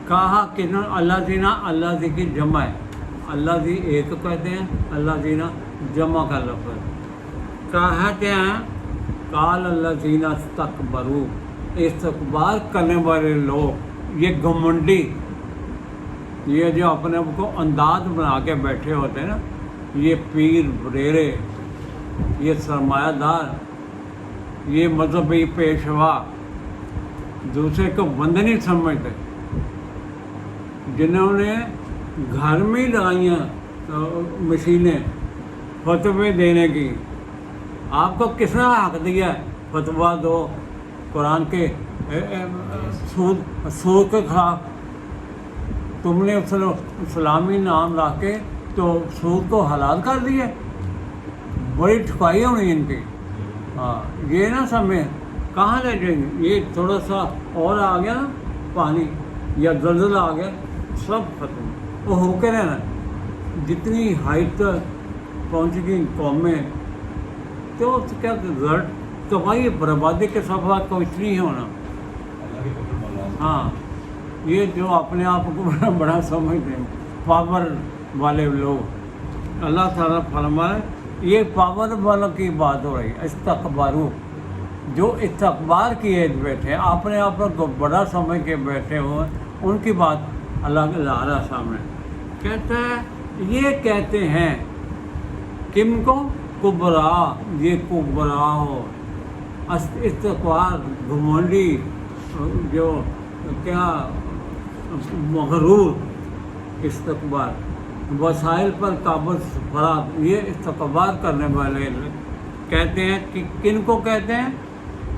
کہا کنہوں، الذین، اللہ دی کی جمع ہے، اللہ دی ایک کہتے ہیں، اللہ دینا جمع کا لفظ ہے۔ کہتے ہیں قال الذین استکبروا، استکبار کرنے والے لوگ، یہ گھمنڈی، یہ جو اپنے آپ کو انداز بنا کے بیٹھے ہوتے ہیں نا، یہ پیر بریرے، یہ سرمایہ دار، یہ مذہبی پیشوا، دوسرے کو بندے نہیں سمجھتے، جنہوں نے گھر میں لگائیاں مشینیں فتوے دینے کی۔ آپ کو کس نے حق دیا ہے فتویٰ دو قرآن کے سود کے خلاف؟ تم نے اسلامی نام رکھ کے تو سود کو حلال کر دیا، بڑی ٹھکائی ہونی ان کی۔ ہاں، یہ نہ سمجھیں کہاں لے جائیں گے، یہ تھوڑا سا اور آ گیا نا پانی یا زلزلہ آ گیا، سب ختم، وہ ہو کے رہنا۔ جتنی ہائٹ تک پہنچ گئی قومیں، تو کیا رزلٹ تباہی بربادی کے صفحات کو اس نہیں ہونا۔ ہاں، یہ جو اپنے آپ کو بڑا سمجھتے ہیں، پاور والے لوگ، اللہ تعالیٰ فرمائے یہ پاور والوں کی بات ہو رہی ہے۔ استکبارو، جو استکبار کیے بیٹھے، اپنے آپ کو بڑا سمجھ کے بیٹھے ہوئے، ان کی بات اللہ کے لا رہا سامنے۔ کہتا ہے یہ کہتے ہیں کم کو، کبرا، یہ کبرا ہو، استکبار، گھمنڈی، جو کیا مغرور، استکبار، وسائل پر قابض فراد، یہ استکبار کرنے والے کہتے ہیں کہ کن کو کہتے ہیں؟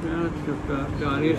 40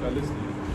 40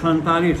47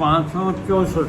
564।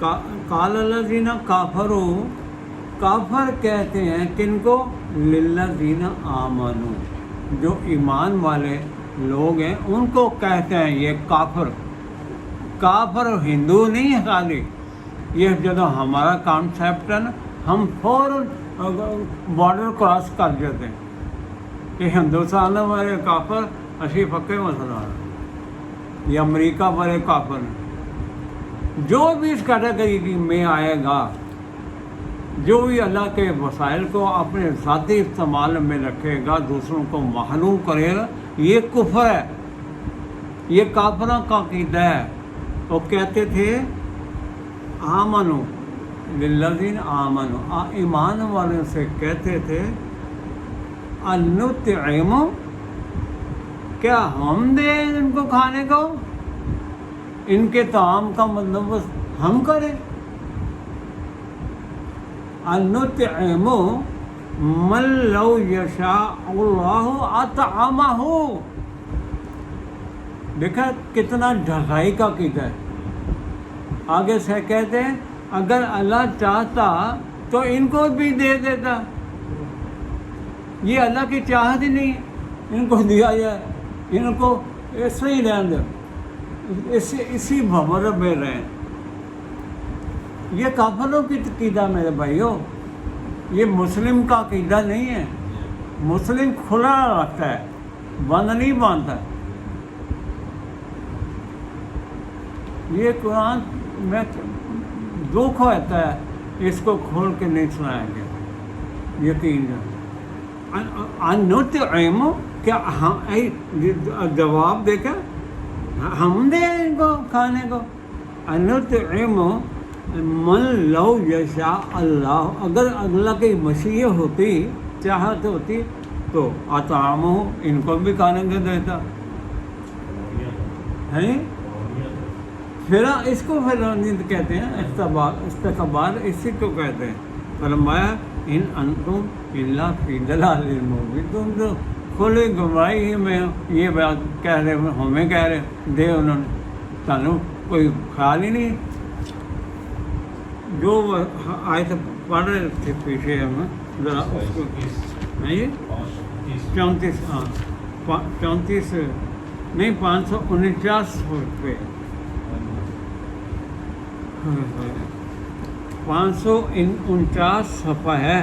قال الذین کافروا، کافر کہتے ہیں کن کو؟ للذین آمنوا، جو ایمان والے لوگ ہیں ان کو کہتے ہیں یہ کافر۔ کافر ہندو نہیں ہے خالی، یہ جو ہمارا کانسیپٹ ہے نا، ہم فوراً بارڈر کراس کر دیتے ہیں کہ ہندوستان والے کافر اسی پکے مسلمان، یہ امریکہ والے کافر ہیں۔ جو بھی اس کیٹیگری میں آئے گا، جو بھی اللہ کے وسائل کو اپنے ذاتی استعمال میں رکھے گا، دوسروں کو محروم کرے گا، یہ کفر ہے، یہ کافروں کا عقیدہ ہے۔ وہ کہتے تھے آمنو للذین آمنو، ایمان والوں سے کہتے تھے انطعم، کیا ہم دیں ان کو کھانے کو؟ ان کے طعام کا بندوبست ہم کریں؟ انطعم من لو یشاء اللہ اطعمہ، دیکھا کتنا ڈھلائی کا عقیدہ ہے۔ آگے سے کہتے ہیں اگر اللہ چاہتا تو ان کو بھی دے دیتا، یہ اللہ کی چاہت ہی نہیں ہے ان کو دیا جائے، ان کو ایسے ہی رہنے دو، اسی بھنور میں رہیں۔ یہ کافروں کی عقیدہ میرے بھائیوں، یہ مسلم کا عقیدہ نہیں ہے۔ مسلم کھلا رکھتا ہے، بند نہیں باندھتا۔ یہ قرآن میں دکھ ہوتا ہے، اس کو کھول کے نہیں سنایا گیا۔ یقین انطعم، کیا جواب دیکھا ہم دیں ان کو کھانے کو؟ انطعم من لو یشاء اللہ، اگر اللہ کی مشیت ہوتی، چاہت ہوتی تو اطعمہ، ان کو بھی کھانے کو دیتا ہے۔ پھر اس کو پھر نیند کہتے ہیں، استکبار اسی کو کہتے ہیں۔ فرمایا ان انتم الا فی ضلال مبین، تم تو کھلی گمراہی میں یہ بات کہہ رہے، ہمیں کہہ رہے دے انہوں نے، تمہیں کوئی خیال ہی نہیں۔ جو آیت پڑھ رہے تھے پیچھے ہم ذرا اس کو، یہ 34 34 نہیں 549 پہ 549 صفحہ ہے،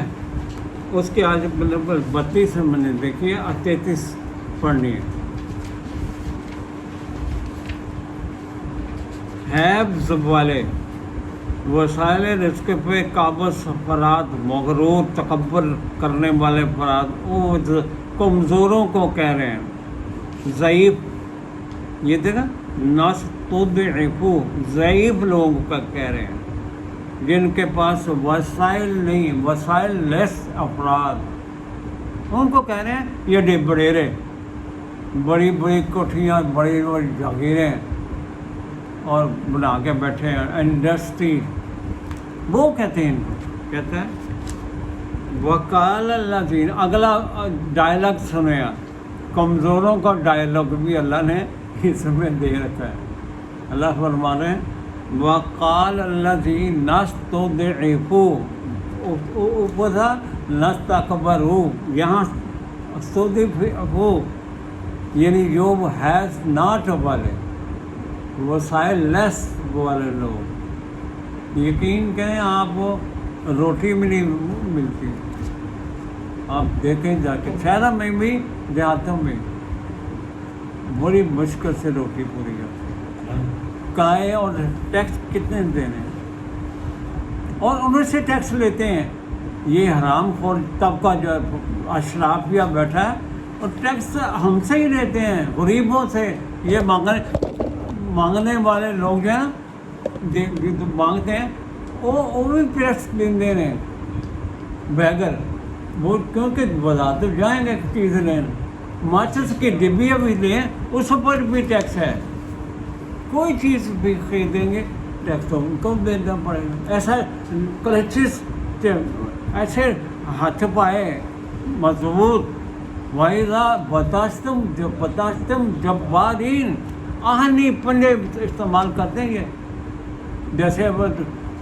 اس کے آج مطلب 32 میں نے دیکھی ہے اور 33 پڑھنی ہے۔ حیب والے وسائل رزق پہ قابض افراد، مغرور تکبر کرنے والے افراد، وہ کمزوروں کو کہہ رہے ہیں ضعیف، یہ دیکھا نستضعفو، ضعیف لوگوں کا کہہ رہے ہیں، جن کے پاس وسائل نہیں، وسائل لیس افراد، ان کو کہہ رہے ہیں یہ ڈبریرے، بڑی بڑی کوٹھیاں، بڑی بڑی جاگیریں اور بنا کے بیٹھے ہیں، انڈسٹری، وہ کہتے ہیں ان کو، کہتے ہیں وقال الذین، اگلا ڈائلاگ سنے، کمزوروں کا ڈائلاگ بھی اللہ نے اس میں دے رکھا ہے۔ اللہ فرما رہے ہیں وقال الذین نستضعفوا، اوپر تھا نستکبروا، یہاں استضعفوا یعنی جو ہیز ناٹ والے، وسائل لیس والے لوگ، یقین کریں آپ روٹی بھی نہیں ملتی، آپ دیکھیں جا کے شہروں میں بھی دیہاتوں میں بڑی مشکل سے روٹی پوری جاتی ہے۔ کرائے اور ٹیکس کتنے دینے، اور انہیں سے ٹیکس لیتے ہیں۔ یہ حرام خور طبقہ جو اشرافیہ بیٹھا ہے، اور ٹیکس ہم سے ہی لیتے ہیں، غریبوں سے۔ یہ مانگنے والے لوگ جو ہیں جو مانگتے ہیں وہ بھی ٹیکس دے رہے ہیں، بیگر وہ، کیونکہ بازار تو جائیں گے چیز لینا، ماچس کی ڈبیاں بھی لیں اس پر بھی ٹیکس ہے، کوئی چیز بھی خریدیں گے ٹیکس تو ان کو دینا پڑے گا۔ ایسا کلچس، ایسے ہاتھ پائے مضبوط، وَإِذَا بَطَشْتُمْ جَبَّارِينَ، آہنی پنجے استعمال کرتے ہیں، جیسے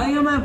IMF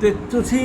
ਤੇ ਤੁਸੀਂ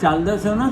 ਚੱਲਦੇ ਸੀ ਨਾ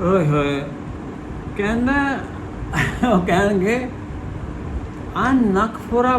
ਓਏ ਹੋਏ ਕਹਿੰਦਾ ਉਹ ਕਹਿਣਗੇ ਅਨ ਨਕਫੁਰਾ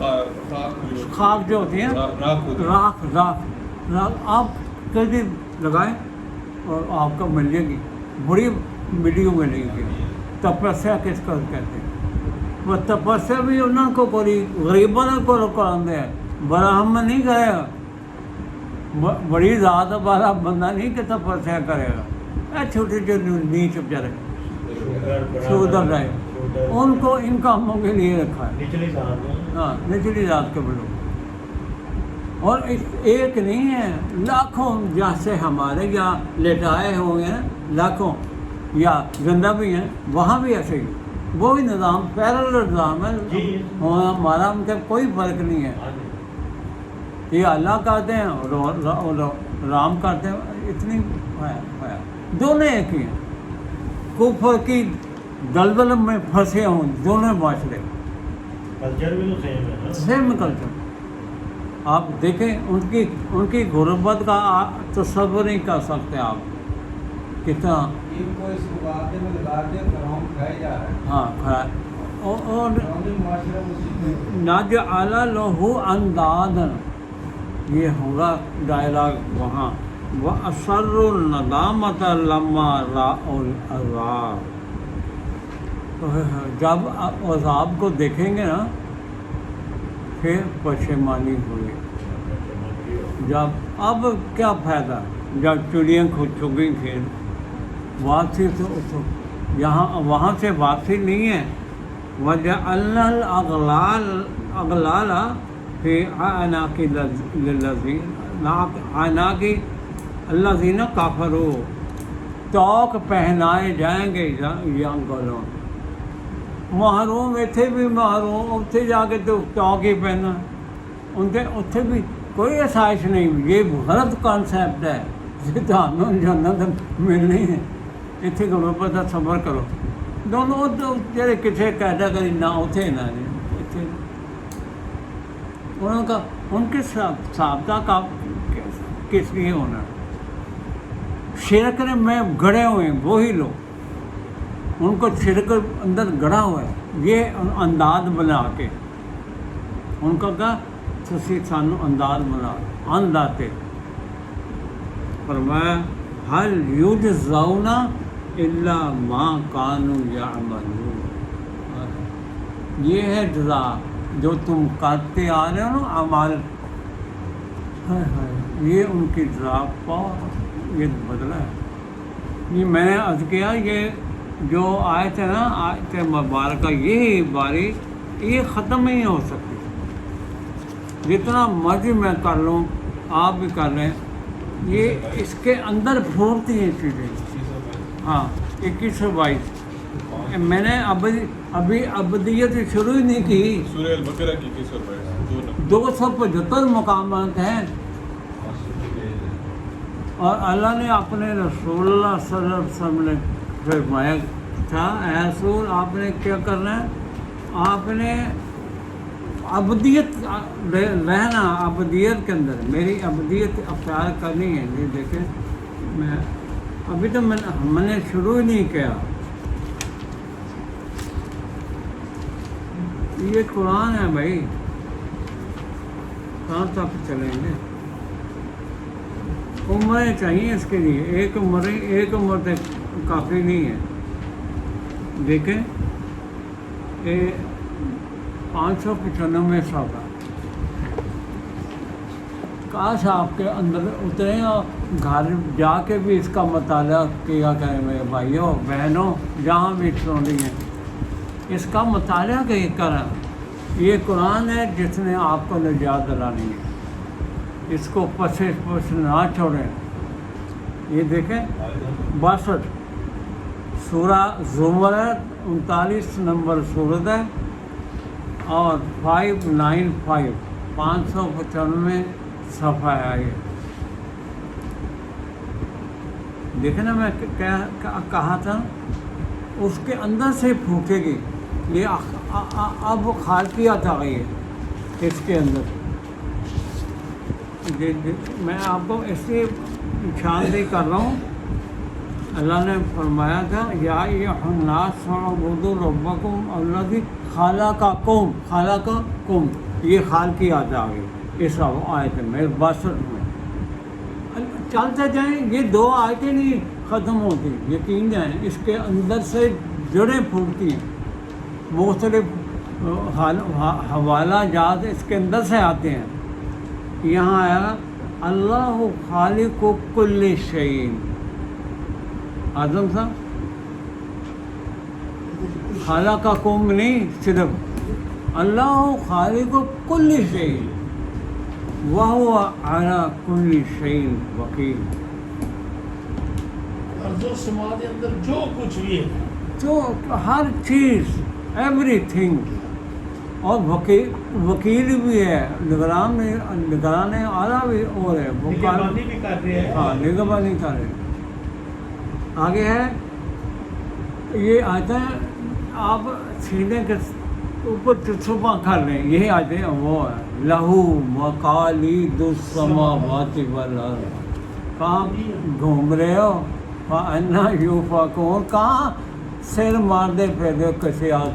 خاک جو ہوتی ہیں راکھ آپ کبھی لگائیں اور آپ کو مل جائے گی، بڑی ویڈیو ملے گی۔ تپسیا کس کو کہتے ہیں؟ وہ تپسیا بھی انہوں کو کوئی غریبوں کو کراندے ہے، براہمن نہیں کرے گا، بڑی ذات والا بندہ نہیں کہ تپسیا کرے گا، چھوٹے جو نیچ بیچارے شودر رہے ان کو ان کاموں کے لیے رکھا ہے، ہاں نچلی ذات کے لوگ۔ اور ایک نہیں ہے، لاکھوں جیسے ہمارے یہاں لٹائے ہوئے ہیں لاکھوں، یا زندہ بھی ہیں وہاں بھی ایسے ہی، وہ بھی نظام پیرل نظام ہے، ہمارا ان کا کوئی فرق نہیں ہے۔ یہ اللہ کرتے ہیں اور رام کرتے ہیں، اتنی دونوں ایک ہی ہیں، کفر کی دلدل میں پھنسے ہوں دونوں معاشرے، کلچر بھی تو سیم ہے، سیم کلچر۔ آپ دیکھیں ان کی غربت کا تصور نہیں کر سکتے آپ، کتنا ان کو اس مقابلے میں لگا کے فرعون کھائے جا رہا ہے۔ ہاں کھڑا ہے۔ اور فرعونی معاشرہ اسی میں نَجْعَلَ لَهُ أَنْدَادًا، یہ ہوگا ڈائلاگ وہاں، وَأَسَرُّ النَّدَامَةَ لَمَّا رَأَوُا الْعَذَابَ، جب عذاب کو دیکھیں گے نا پھر پشیمانی ہوئی، جب اب کیا فائدہ، جب چڑیاں خود چھگیں پھر واپسی تو یہاں وہاں سے واپسی نہیں ہے۔ وَجَعَلْنَا الْأَغْلَالَ فِي أَعْنَاقِ الَّذِينَ كَفَرُوا، توق پہنائے جائیں گے یا گلوں، محروم اتنے بھی محروم، اتنے جا کے تو توق ہی پہنا، اتنے بھی کوئی آسائش نہیں، یہ غلط کانسیپٹ ہے، یہ جنت ملنی ہے، اتنے غربت کا صبر کرو، دونوں جڑے کسی کیٹاگری نہ اتنے نہ اتنے انہوں کا ان کے سابقہ کا کس لیے ہونا، شرک میں گڑے ہوئے ہیں وہی لوگ، ان کو شرک اندر گڑا ہوا ہے، یہ انداز بنا کے ان کا کہا تسی سانو انداز بنا انداتے، فرمایا حل یجزون الا ما کانوا یعملون، یہ ہے جزا جو تم کرتے آ رہے ہو نا اعمال، یہ ان کی جزا پاؤ، یہ بدلہ ہے۔ یہ میں نے عرض کیا، یہ جو آیت ہے نا آیت مبارکہ، یہی باری یہ ختم ہی نہیں ہو سکتی، جتنا مرضی میں کر لوں آپ بھی کر لیں، یہ اس کے اندر پھوٹتی ہیں چیزیں۔ ہاں 2122 میں نے ابھی ابدیت شروع ہی نہیں کی، سورہ البقرہ کی 2122 275 مقامات ہیں، اور اللہ نے اپنے رسول اللہ صلی اللہ علیہ وسلم نے فرمایا تھا، اے رسول آپ نے کیا کرنا ہے، آپ نے ابدیت رہنا، ابدیت کے اندر میری ابدیت اختیار کرنی ہے۔ یہ دیکھیں میں ابھی تو میں نے شروع ہی نہیں کیا، یہ قرآن ہے بھائی، کہاں تک چلیں گے، عمریں چاہیے اس کے لیے، ایک عمر تک کافی نہیں ہے۔ دیکھیں یہ 595 صفحہ، کاش آپ کے اندر اتریں اور گھر جا کے بھی اس کا مطالعہ کیا کریں میرے بھائیوں بہنوں، جہاں بھی سن رہی ہیں، اس کا مطالعہ کریں۔ یہ قرآن ہے جس نے آپ کو نجات دلانی ہے، اس کو پس نہ چھوڑیں۔ یہ دیکھیں 62 سورہ زمر 39 نمبر سورت ہے، اور 595 595 صفحہ ہے یہ۔ دیکھیں نا میں کہا تھا اس کے اندر سے پھوٹے گی، یہ اب خالقیت آ گئی ہے اس کے اندر۔ میں آپ کو اس لیے نشاندہی کر رہا ہوں، اللہ نے فرمایا تھا یا ایھا الناس اعبدوا ربکم الذی خلقکم، یہ خال کی یاد آ گئی اس آیت میں 62 میں. چلتے جائیں، یہ 2 آیتیں نہیں ختم ہوتی، یقین جائیں اس کے اندر سے جڑیں پھولتی ہیں، مختلف حوالہ جات اس کے اندر سے آتے ہیں. یہاں آیا اللہ خالق کل شیء. اعظم صاحب خالقکم نہیں، صرف اللہ خالق کل شیء وہو علی کل شیء وکیل. ارض و سما کے اندر جو کچھ بھی ہے، تو ہر چیز ایوری تھنگ، اور وکیل بھی ہے، نگران اعلیٰ بھی اور ہے، وہ نگہبانی بھی کر رہے ہیں. ہاں نگہبانی کر رہے. آگے ہے یہ آتے ہیں آپ سینے کے اوپر چھپا کر رہے ہیں، یہی آتے ہیں وہ ہے لہو مقالید السماوات والارض. کہاں گھوم رہے ہو؟ فَأَنَّىٰ يُؤْفَكُونَ. کہاں سر مارتے پھر رہے ہو کسی اور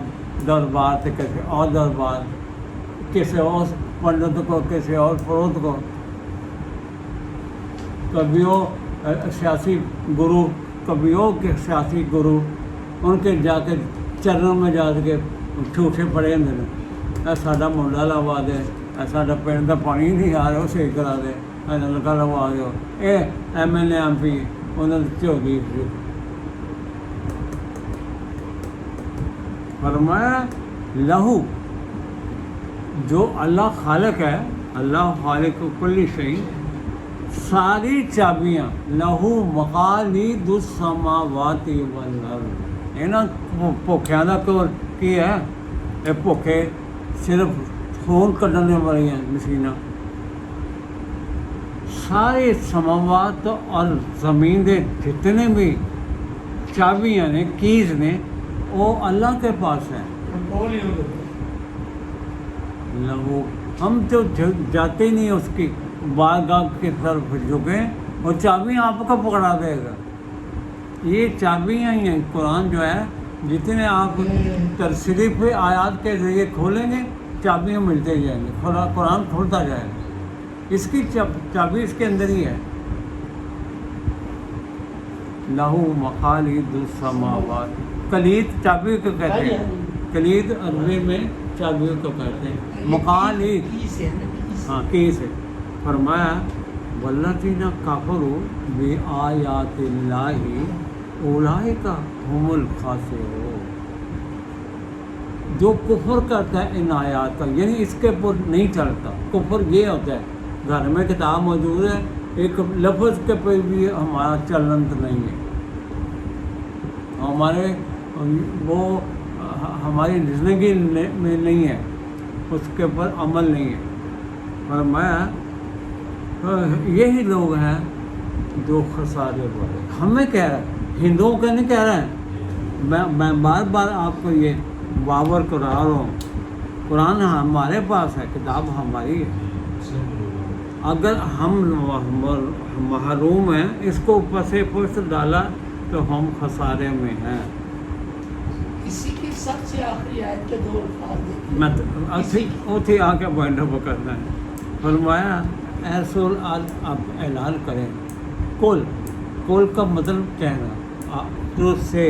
دربار سے کسی اور دربار، کسی اور پنڈت کو، کسی اور فروت کو. کبھی وہ سیاسی گرو، کبھی وہ سیاسی گرو، ان کے جا کے چرنوں میں جا کے ٹھوٹے پڑے ہوں. ساڈا منڈا لوا دے، ساڈا پنڈ کا پانی نہیں آ رہا، وہ صحیح کرا دے، نلکا لوا دو. یہ M L A M P انہوں نے چوگی فرمایا لہو، جو اللہ خالق ہے، اللہ خالق کل شیء، ساری چابیاں لہو مقالید السماوات والارض. یہ نا بھوکھیاں دا کور کی ہے، یہ بھوکھے صرف خون کڈنے والی ہیں مشیناں. سارے سماوات اور زمین دے جتنے بھی چابیاں نے، کیز نے، وہ اللہ کے پاس ہیں. کنٹرول ہی نہیں ہوتا. لہو، ہم تو جاتے نہیں اس کی بارگاہ کی طرف جھکے، وہ چابیاں آپ کو پکڑا دے گا. یہ چابیاں ہی ہیں. قرآن جو ہے جتنے آپ ترصیف آیات کے ذریعے کھولیں گے چابیاں ملتے جائیں گے، قرآن کھولتا جائے گا. اس کی چابی اس کے اندر ہی ہے. لہو مقالید السماوات. کلید چابی کو کہتے ہیں، کلید عربی میں چابی کو کہتے ہیں. مقالید ہاں کی سے. فرمایا والذین کفروا بآیات اللہ اولئک هم الخاسرون. جو کفر کرتا ہے ان آیات کا، یعنی اس کے اوپر نہیں چلتا. کفر یہ ہوتا ہے گھر میں کتاب موجود ہے، ایک لفظ کے پہ بھی ہمارا چلن نہیں ہے، ہمارے وہ ہماری زندگی میں نہیں ہے، اس کے اوپر عمل نہیں ہے. فرمایا یہی لوگ ہیں جو خسارے والے. ہمیں کہہ رہا ہے، ہندوؤں کا نہیں کہہ رہا ہے. میں بار بار آپ کو یہ باور کرا رہا ہوں، قرآن ہمارے پاس ہے، کتاب ہماری ہے. اگر ہم محروم ہیں، اس کو پس پشت ڈالا تو ہم خسارے میں ہیں. اسی کی سب سے آخری آیت کے 2 الفاظ میں اتھی آ کے بینڈ کرنا ہے. فرمایا اے رسول آپ اعلان کریں. کل کا مطلب کہنا تو سے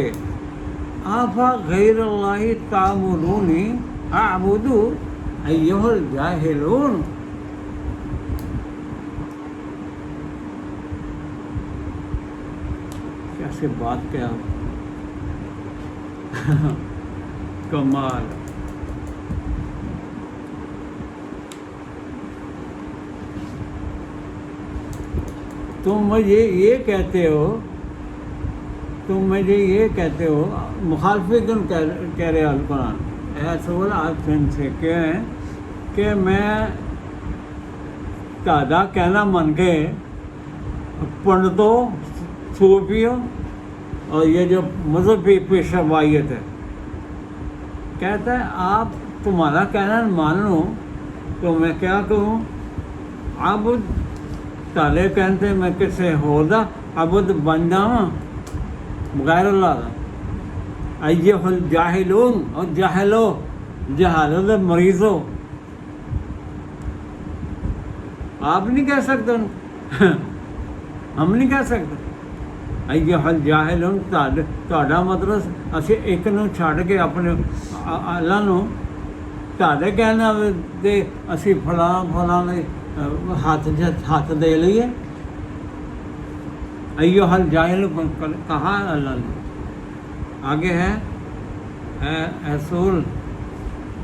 آفا غیر اللہ تعملونی اعبد ایھا الجاہلون. کیسے بات کیا کمال. تم مجھے یہ کہتے ہو مخالفی کیوں کہہ رہے القرآن. ایسول آپ سے کہ میں تہاڈا کہنا من کے پنڈتوں، صوفیوں اور یہ جو مذہبی پیشوائیت ہے، کہتا ہے آپ تمہارا کہنا مان لوں تو میں کیا کہوں؟ عبد تالے کہتے میں کسے ہو دا عبد بن جاواں بغیر اللہ دا. ایھا الجاہلون، اور جہلو، جہالت مریضو. آپ نہیں کہہ سکتے ان ہم نہیں کہہ سکتے ایہل جاہلون ਤੁਹਾਡਾ ਮਤਲਬ ਅਸੀਂ ਇੱਕ ਨੂੰ ਛੱਡ ਕੇ ਆਪਣੇ ਅੱਲਾ ਨੂੰ ਤੁਹਾਡੇ ਕਹਿਣਾ ਤੇ ਅਸੀਂ ਫਲਾਂ ਦੇ ਹੱਥ ਦੇ ਲਈਏ ایہل جاہل کہا اللہ نے آگے ہے اے رسول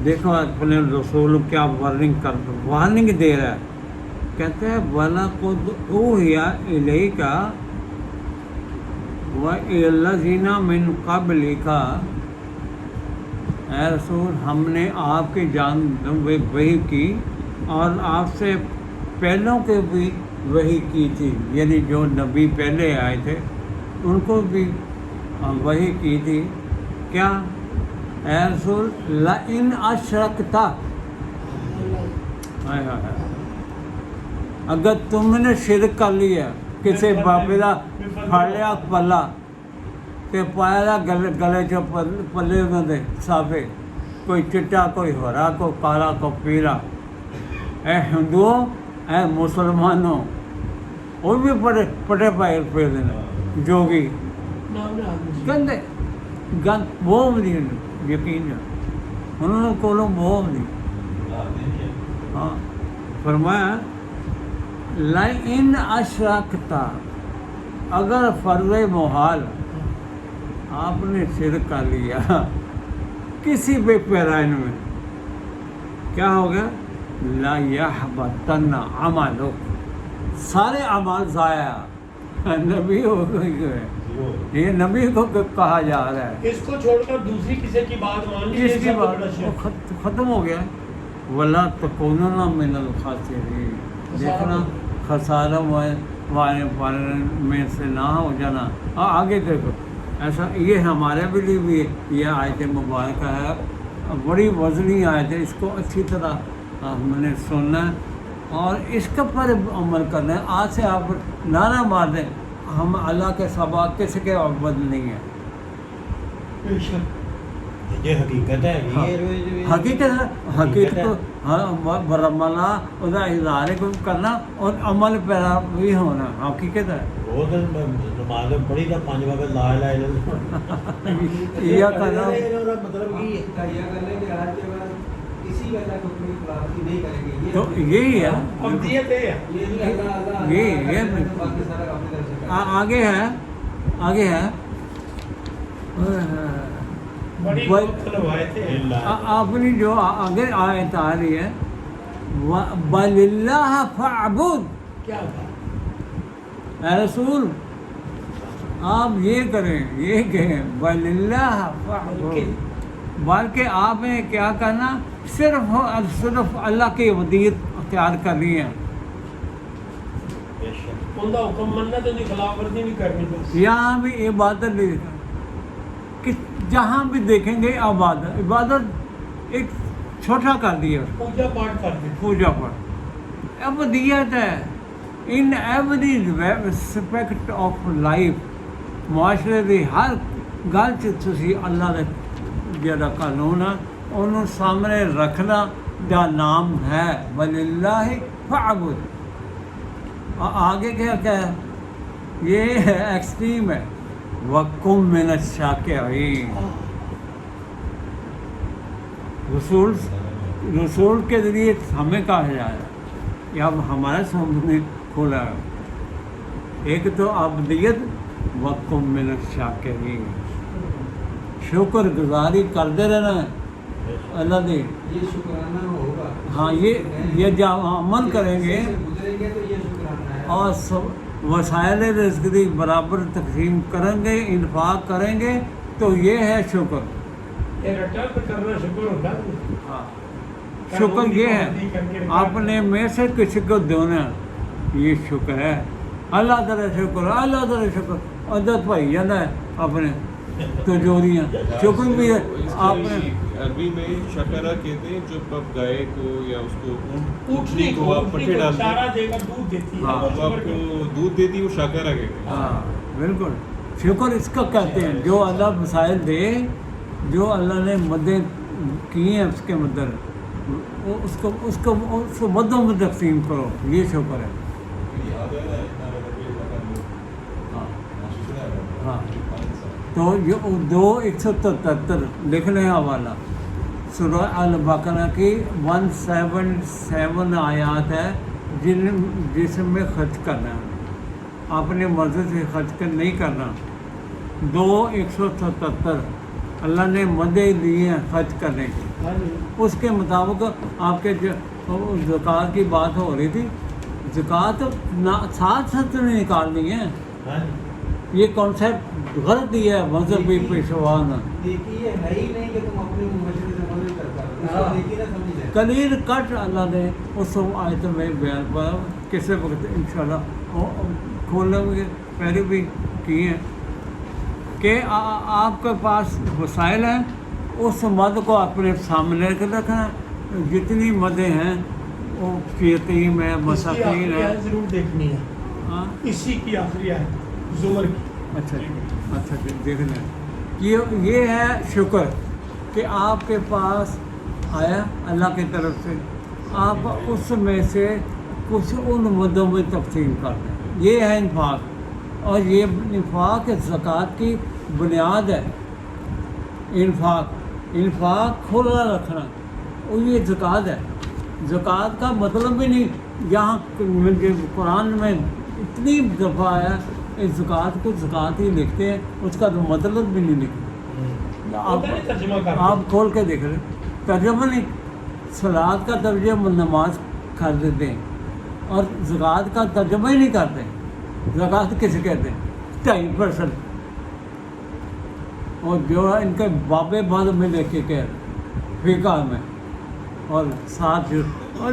دیکھو اپنے رسول کیا وارننگ دے رہا ہے کہتے ہیں وَلَقَدْ أُوحِيَ إِلَيْكَ وَإِلَى الَّذِينَ مِن قَبْلِكَ اے رسول ہم نے آپ کی جانب وحی کی اور آپ سے پہلوں کے بھی وحی کی تھی یعنی جو نبی پہلے آئے تھے ان کو بھی وحی کی تھی کیا اے رسول لَإِنْ أَشْرَكْتَ اگر تم نے شرک کر لیا کسی بابے کا پھڑ لیا پلا تے پایا گلے چ پلے انہوں نے صافے کوئی چٹا کوئی ہرا کوئی کالا کوئی پیلا اے ہندوؤں اے مسلمانوں وہ بھی پٹے پائے پھر دینا جوگی گندے گند وہ نہیں یقین انہوں نے کولوں وہ نہیں ہاں فرمایا لَإِنْ أَشْرَكْتَ اگر فرض محال آپ نے شرک کر لیا کسی بھی پیرائن میں کیا ہو گیا لا يحبطن عملک سارے اعمال ضائع نبی ہو گئے یہ نبی کو کہا جا رہا ہے اس کو چھوڑ کر دوسری کسی کی بات مان لی اس کی بات ختم ہو گیا وَلَا تَكُونَنَّ مِنَ الْخَاسِرِينَ دیکھنا خسارہ والے میں سے نہ ہو جانا آگے دیکھو ایسا یہ ہمارے بھی لیے بھی یہ آیت مبارکہ ہے بڑی وزنی آیت ہے اس کو اچھی طرح ہم نے سننا ہے اور اس کے پر عمل کرنا ہے آج سے آپ نعرہ مار دیں ہم اللہ کے سوا کسی کے عبد نہیں ہیں یہ حقیقت ہے حقیقت کو برمنا ادا اظہار کو کرنا اور عمل پیرا بھی ہونا حقیقت ہے وہ تو نماز پڑھی تھا 5 وقت لا الہ الا اللہ یہ کرنا مطلب کہ تحیہ کرنے کے بعد کے بعد کسی اللہ کو کوئی پرابتی نہیں کریں گے تو یہی ہے ابدیت ہے آگے ہے آگے ہے بڑی مختلف آیتیں اپنی جو آگے آیت آ رہی ہے بَلِلَّهَ فَاعْبُدْ کیا بات اے رسول آپ یہ کریں یہ کہیں بَلِلَّهَ فَاعْبُدْ بلکہ آپ نے کیا کرنا صرف اللہ کی عبودیت اختیار کرنی ہے ان کا حکم مننا تو ان کی خلاف ورزی نہیں کرنی بس یہاں بھی عبادت نہیں کہ جہاں بھی دیکھیں گے عبادت ایک چھوٹا کر دیا پوجا پاٹ کر دیں پوجا پر عبودیت ہے in every aspect of life معاشرے کی ہر گل تسی اللہ نے جڑا قانون ہے انہوں سامنے رکھنا دا نام ہے وَلِلَّهِ فَاعْبُدْ آگے کیا ہے یہ ایکسٹریم ہے وَقُمْ مِنَ الشَّاكِرِينَ رسول کے ذریعے ہمیں کہا جا رہا ہے یہ اب ہمارے سامنے کھولا ہے ایک تو عبدیت وَقُمْ مِنَ الشَّاكِرِينَ شکر گزاری کرتے رہنا ہے اللہ دی یہ شکرانہ ہوگا ہاں یہ جب عمل کریں گے گزریں گے تو یہ شکرانہ ہے اور وسائل رزق کی برابر تقسیم کریں گے انفاق کریں گے تو یہ ہے شکر یہ ریٹرن کرنا شکر ہوتا ہے ہاں شکر یہ ہے اپنے میں سے کسی کو دینا یہ شکر ہے اللہ تعالیٰ شکر اللہ تعالیٰ شکر عدت پائی جانا ہے اپنے تجوریاں شکر بھی ہے آپ نے عربی میں شکرہ کہتے ہیں جو پب گائے کو یا اس کو اونٹنی کو آپ پٹھے ڈالتے چارہ ہیں دے کر دودھ دیتی ہے ہاں، وہ آپ کو دودھ دیتی ہے وہ شکرہ کہتے ہیں ہاں بالکل شکر اس کا کہتے ہیں جو اللہ مسائل دے جو اللہ نے مدد کی ہیں اس کے مدد اس کو مدوں میں تقسیم کرو، یہ شکر ہے۔ یاد ہے نا اتنا لگے لگا ہاں شکر ہے ہاں تو یہ 2:173 لکھ لیں حوالہ، سورہ البقرہ کی 177 آیات ہے جس میں خرچ کرنا ہے، اپنے مرضی سے خرچ نہیں کرنا۔ 2:177 اللہ نے مدے دیے ہیں خرچ کرنے کے، ہاں جی اس کے مطابق آپ کے زکوٰۃ کی بات ہو رہی تھی، زکوٰۃ ساتھ ساتھ نہیں نکالنی ہے، ہاں جی یہ کانسیپٹ غلط ہی ہے مذہبی پیشوان۔ دیکھیے ہے ہی نہیں کہ تم اپنی مشورے سے مدد کرتا ہو، اس کو دیکھیے نہ سمجھے۔ کلیئر کٹ اللہ نے اس آیت میں بیان پر کسی وقت انشاءاللہ کھولیں گے، پہلے بھی کی ہیں کہ آپ کے پاس وسائل ہیں، اس مد کو اپنے سامنے رکھنا، جتنی مدیں ہیں وہ یتیم ہے، مساکین ہے۔ ضرور دیکھنی ہے، ہاں اسی کی آخری ہے زمر کی۔ اچھا اچھا دیکھ لیں، یہ ہے شکر کہ آپ کے پاس آیا اللہ کی طرف سے، آپ اس میں سے کچھ ان مدوں میں تقسیم کر دیں، یہ ہے انفاق۔ اور یہ انفاق زکوٰۃ کی بنیاد ہے، انفاق کھلا رکھنا، اور یہ زکوٰۃ ہے۔ زکوٰۃ کا مطلب بھی نہیں، یہاں قرآن میں اتنی دفعہ آیا اس زکوٰۃ کو زکوٰۃ ہی لکھتے ہیں، اس کا تو مطلب بھی نہیں لکھتے۔ آپ کھول کے دیکھ رہے ترجمہ نہیں، صلاۃ کا ترجمہ نماز کر دیتے ہیں، اور زکوٰۃ کا ترجمہ ہی نہیں کرتے۔ زکوٰۃ کسے کہتے ہیں؟ 2.5%، اور جو ہے ان کے بابے بعد میں لے کے کہہ رہے فقہ میں، اور ساتھ اور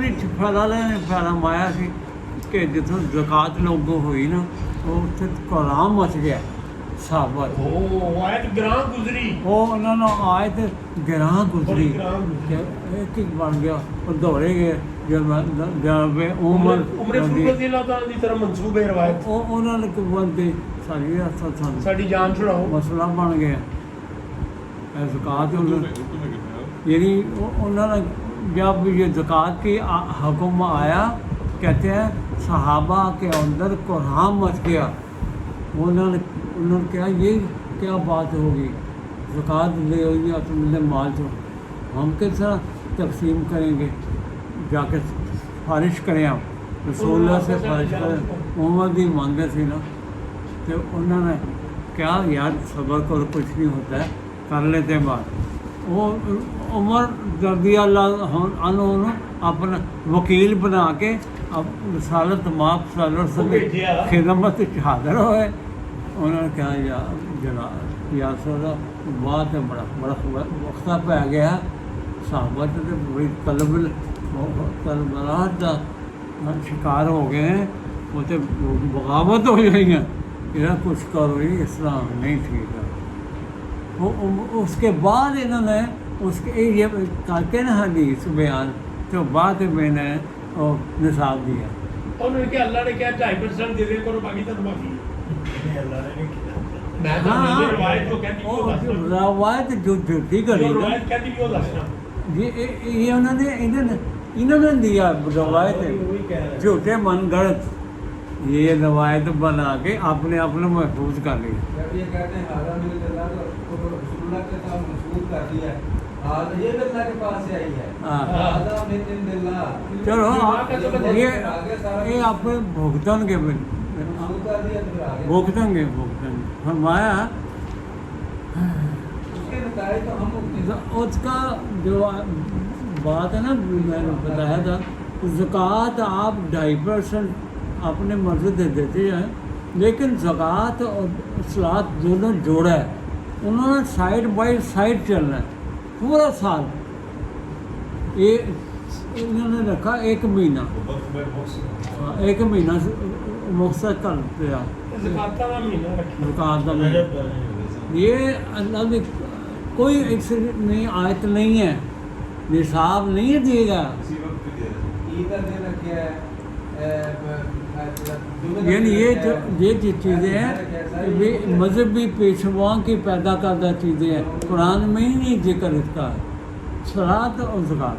فرمایا سی کہ جتنا زکوٰۃ لوگوں ہوئی نا وہ قرآن مچ گیا صحابہ، آیت گراں گزری، وہ انہوں نے آیت گراں گزری بڑی گراں گزری۔ کہ ایک بن گیا اور دوڑے گئے جناب عمر عمر فاروق رضی اللہ تعالیٰ کی طرف منسوب ہے روایت، انہوں نے بندے ساری ریاست ساری جان چھڑاؤ۔ مسئلہ بن گیا زکوٰۃ، اردو میں کتنے ہیں؟ یعنی انہوں نے جب یہ زکوٰۃ کی حکم آیا، کہتے ہیں صحابہ کے اندر قرآن مچ گیا، انہوں نے کہا یہ کیا بات ہوگی، زکوٰۃ لے ہوئی ہے تم نے مال تو ہم کس طرح تقسیم کریں گے، جا کے سفارش کریں آپ رسول اللہ سے سفارش کریں، عمر بھی مانگے تھے نا، تو انہوں نے کیا یار صبر کرو کچھ نہیں ہوتا ہے، کر لیتے ہیں بات۔ وہ عمر رضی اللہ عنہ اپنا وکیل بنا کے اب رسالت ماپ صلی اللہ علیہ وسلم خدمت حاضر ہوئے، انہوں نے کہا یا جناب یا سودا بات ہے، بڑا وقتہ پہ گیا، صحابہ تو بڑی طلبات کا شکار ہو گئے ہیں، وہ تو بغاوت ہو گئی ہیں، یہ کچھ کرو، یہ اسلام نہیں ٹھیک ہے۔ اس کے بعد انہوں نے اس کے یہ کر کے نا حدیث بیان تو بعد میں نے نصاب دیا، انہوں نے کہا اللہ نے کہا 2.5% دے دے کرو، باقی تو باقی اللہ نے کہا ہاں روایت کو کہتی ہے وہ دسنا، روایت جو جھوٹی کری جو نا، روایت کہتی ہے وہ دسنا۔ یہ انہوں نے دیا روایت جھوٹے من گڑت، یہ روایت بنا کے اپنے محفوظ کر لی۔ جب یہ کہتے ہیں ہاضا من اللہ تو رسول اللہ کے ساتھ مشہور کر دیا ہے، یہ بھی اللہ کے پاس سے آئی ہے، ہاضا من اللہ۔ چلو یہ آپ بھگتن کے بھگتن گے فرمایا، اس کے نتائج تو ہم اس کا جو بات ہے نا میں نے بتایا تھا، زکوٰۃ آپ 2.5% اپنے مرضی دے دیتے ہیں، لیکن زکوٰۃ اور صلاۃ دونوں جوڑا ہے، انہوں نے سائڈ بائی سائڈ چلنا ہے پورا سال، یہ انہوں نے رکھا 1 مہینہ، 1 مہینہ مقصد کر دیا زکوٰۃ کا مہینہ رکھا، زکوٰۃ کا مہینہ۔ یہ اللہ نے کوئی ایسی نئی آیت نہیں ہے، نصاب نہیں دیے گا، عید کا دن رکھا ہے، یعنی یہ جو چیزیں ہیں مذہبی پیشواؤں کی پیدا کردہ چیزیں ہیں، قرآن میں ہی نہیں ذکر اس کا ہے۔ صلاۃ اور زکوٰۃ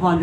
5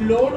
ਲੋੜ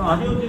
ਹਾਂਜੀ ਉਹ ਤੇ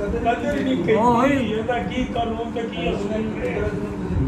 ਕਦਰ ਨਹੀਂ ਉਹ ਹੀ। ਕੀਤੀ ਇਹਦਾ ਕੀ ਕਾਨੂੰਨ ਤੇ ਕੀ ਅਸੂਲ ਹੈ?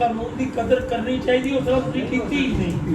ਕਾਨੂੰਨ ਦੀ ਕਦਰ ਕਰਨੀ ਚਾਹੀਦੀ ਉਸ ਤਰ੍ਹਾਂ ਤੁਸੀਂ ਕੀਤੀ ਹੀ ਨਹੀਂ।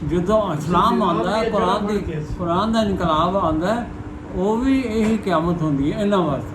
ਜਦੋਂ ਇਸਲਾਮ ਆਉਂਦਾ ਹੈ ਕੁਰਾਨ ਦਾ ਇਨਕਲਾਬ ਆਉਂਦਾ ਹੈ, ਉਹ ਵੀ ਇਹੀ ਕਿਆਮਤ ਹੁੰਦੀ ਹੈ ਇਹਨਾਂ ਵਾਸਤੇ।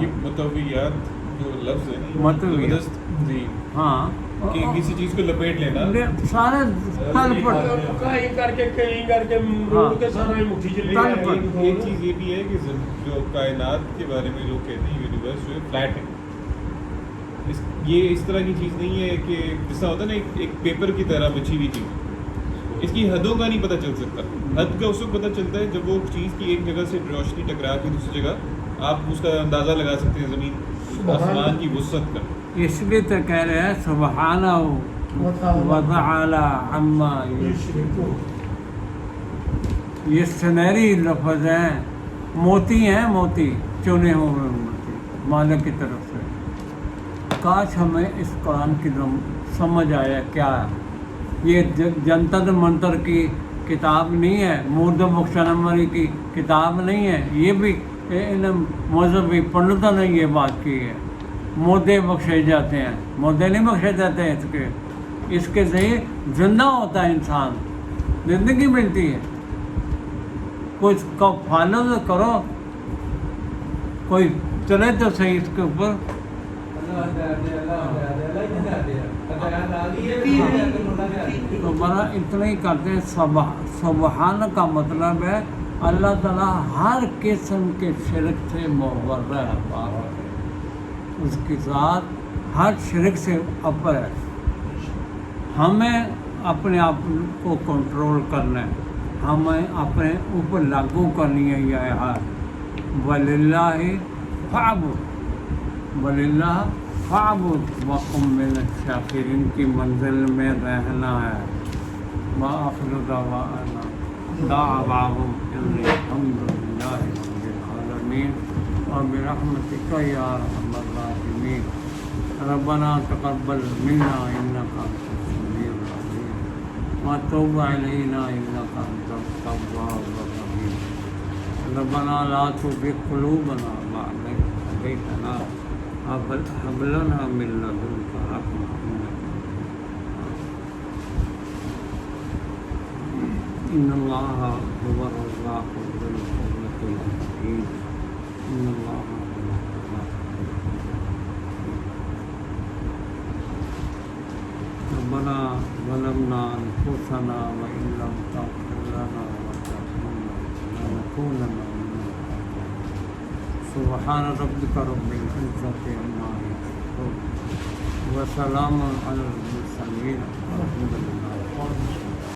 یہ متویات جو لفظ ہے نا یہ متویات۔ زبردست جی ہاں کہ کسی چیز کو لپیٹ لینا سارے تل پر کہیں کر کے روڈ کے سارا مٹھی چلی تل پر۔ ایک چیز یہ بھی ہے کہ جو کائنات کے بارے میں لوگ کہتے ہیں یونیورس جو ہے فلیٹ ہے، یہ اس طرح کی چیز نہیں ہے کہ جس طرح ہوتا ہے نا ایک پیپر کی طرح بچھی ہوئی چیز، اس کی حدوں کا نہیں پتہ چل سکتا۔ حد کا اس وقت پتہ چلتا ہے جب وہ چیز کی ایک جگہ سے روشنی ٹکرا کے دوسری جگہ آپ اس کا اندازہ لگا سکتے ہیں زمین آسمان کی وسعت کا۔ اس لیے تو کہہ رہے ہیں سبحانہ وتعالی عما یہ سنہری لفظ ہیں، موتی ہیں، موتی چنے ہوئے موتی مالک کی طرف سے۔ کاش ہمیں اس قرآن کی سمجھ آیا کیا ہے۔ یہ جنتر منتر کی کتاب نہیں ہے، مورد بخشنمری کی کتاب نہیں ہے، یہ بھی ان مذہبی پنڈتوں نے یہ بات کی ہے۔ مودے بخشے جاتے ہیں، مودے نہیں بخشے جاتے ہیں، اس کے ذریعے زندہ ہوتا ہے انسان، زندگی ملتی ہے۔ کچھ کو فالو تو کرو، کوئی چلے تو صحیح اس کے اوپر۔ تو بڑا اتنا ہی کرتے ہیں۔ سبحان کا مطلب ہے اللہ تعالیٰ ہر قسم کے شرک سے مبرہ ہے، پاک ہے، اس کی ذات ہر شرک سے اوپر ہے۔ ہمیں اپنے آپ کو کنٹرول کرنا ہے، ہمیں اپنے اوپر لاگو کرنی ہے یہ آیات۔ وَلِلَّهِ فَاعْبُدْ وَلِلَّهِ فَاعْبُدْ وَقُم مِّنَ الشَّاكِرِينَ کی منزل میں رہنا ہے۔ وَآخِرُ دعوانا دعواهم أن الحمد لله رب العالمين وبرحمتك يا أرحم الراحمين ربنا تقبل منا إنك أنت السميع العليم وتوب علينا إنك أنت التواب الرحيم ربنا لا تزغ قلوبنا بعد إذ هديتنا وهب لنا من لدنك رحمة إن الله هو الرزاق ذو القوة المتين إن الله هو الرزاق ربنا ظلمنا أنفسنا وإن لم تغفر لنا وترحمنا لنكونن من الخاسرين سبحان ربك رب العزة عما يصفون وسلام على المرسلين والحمد لله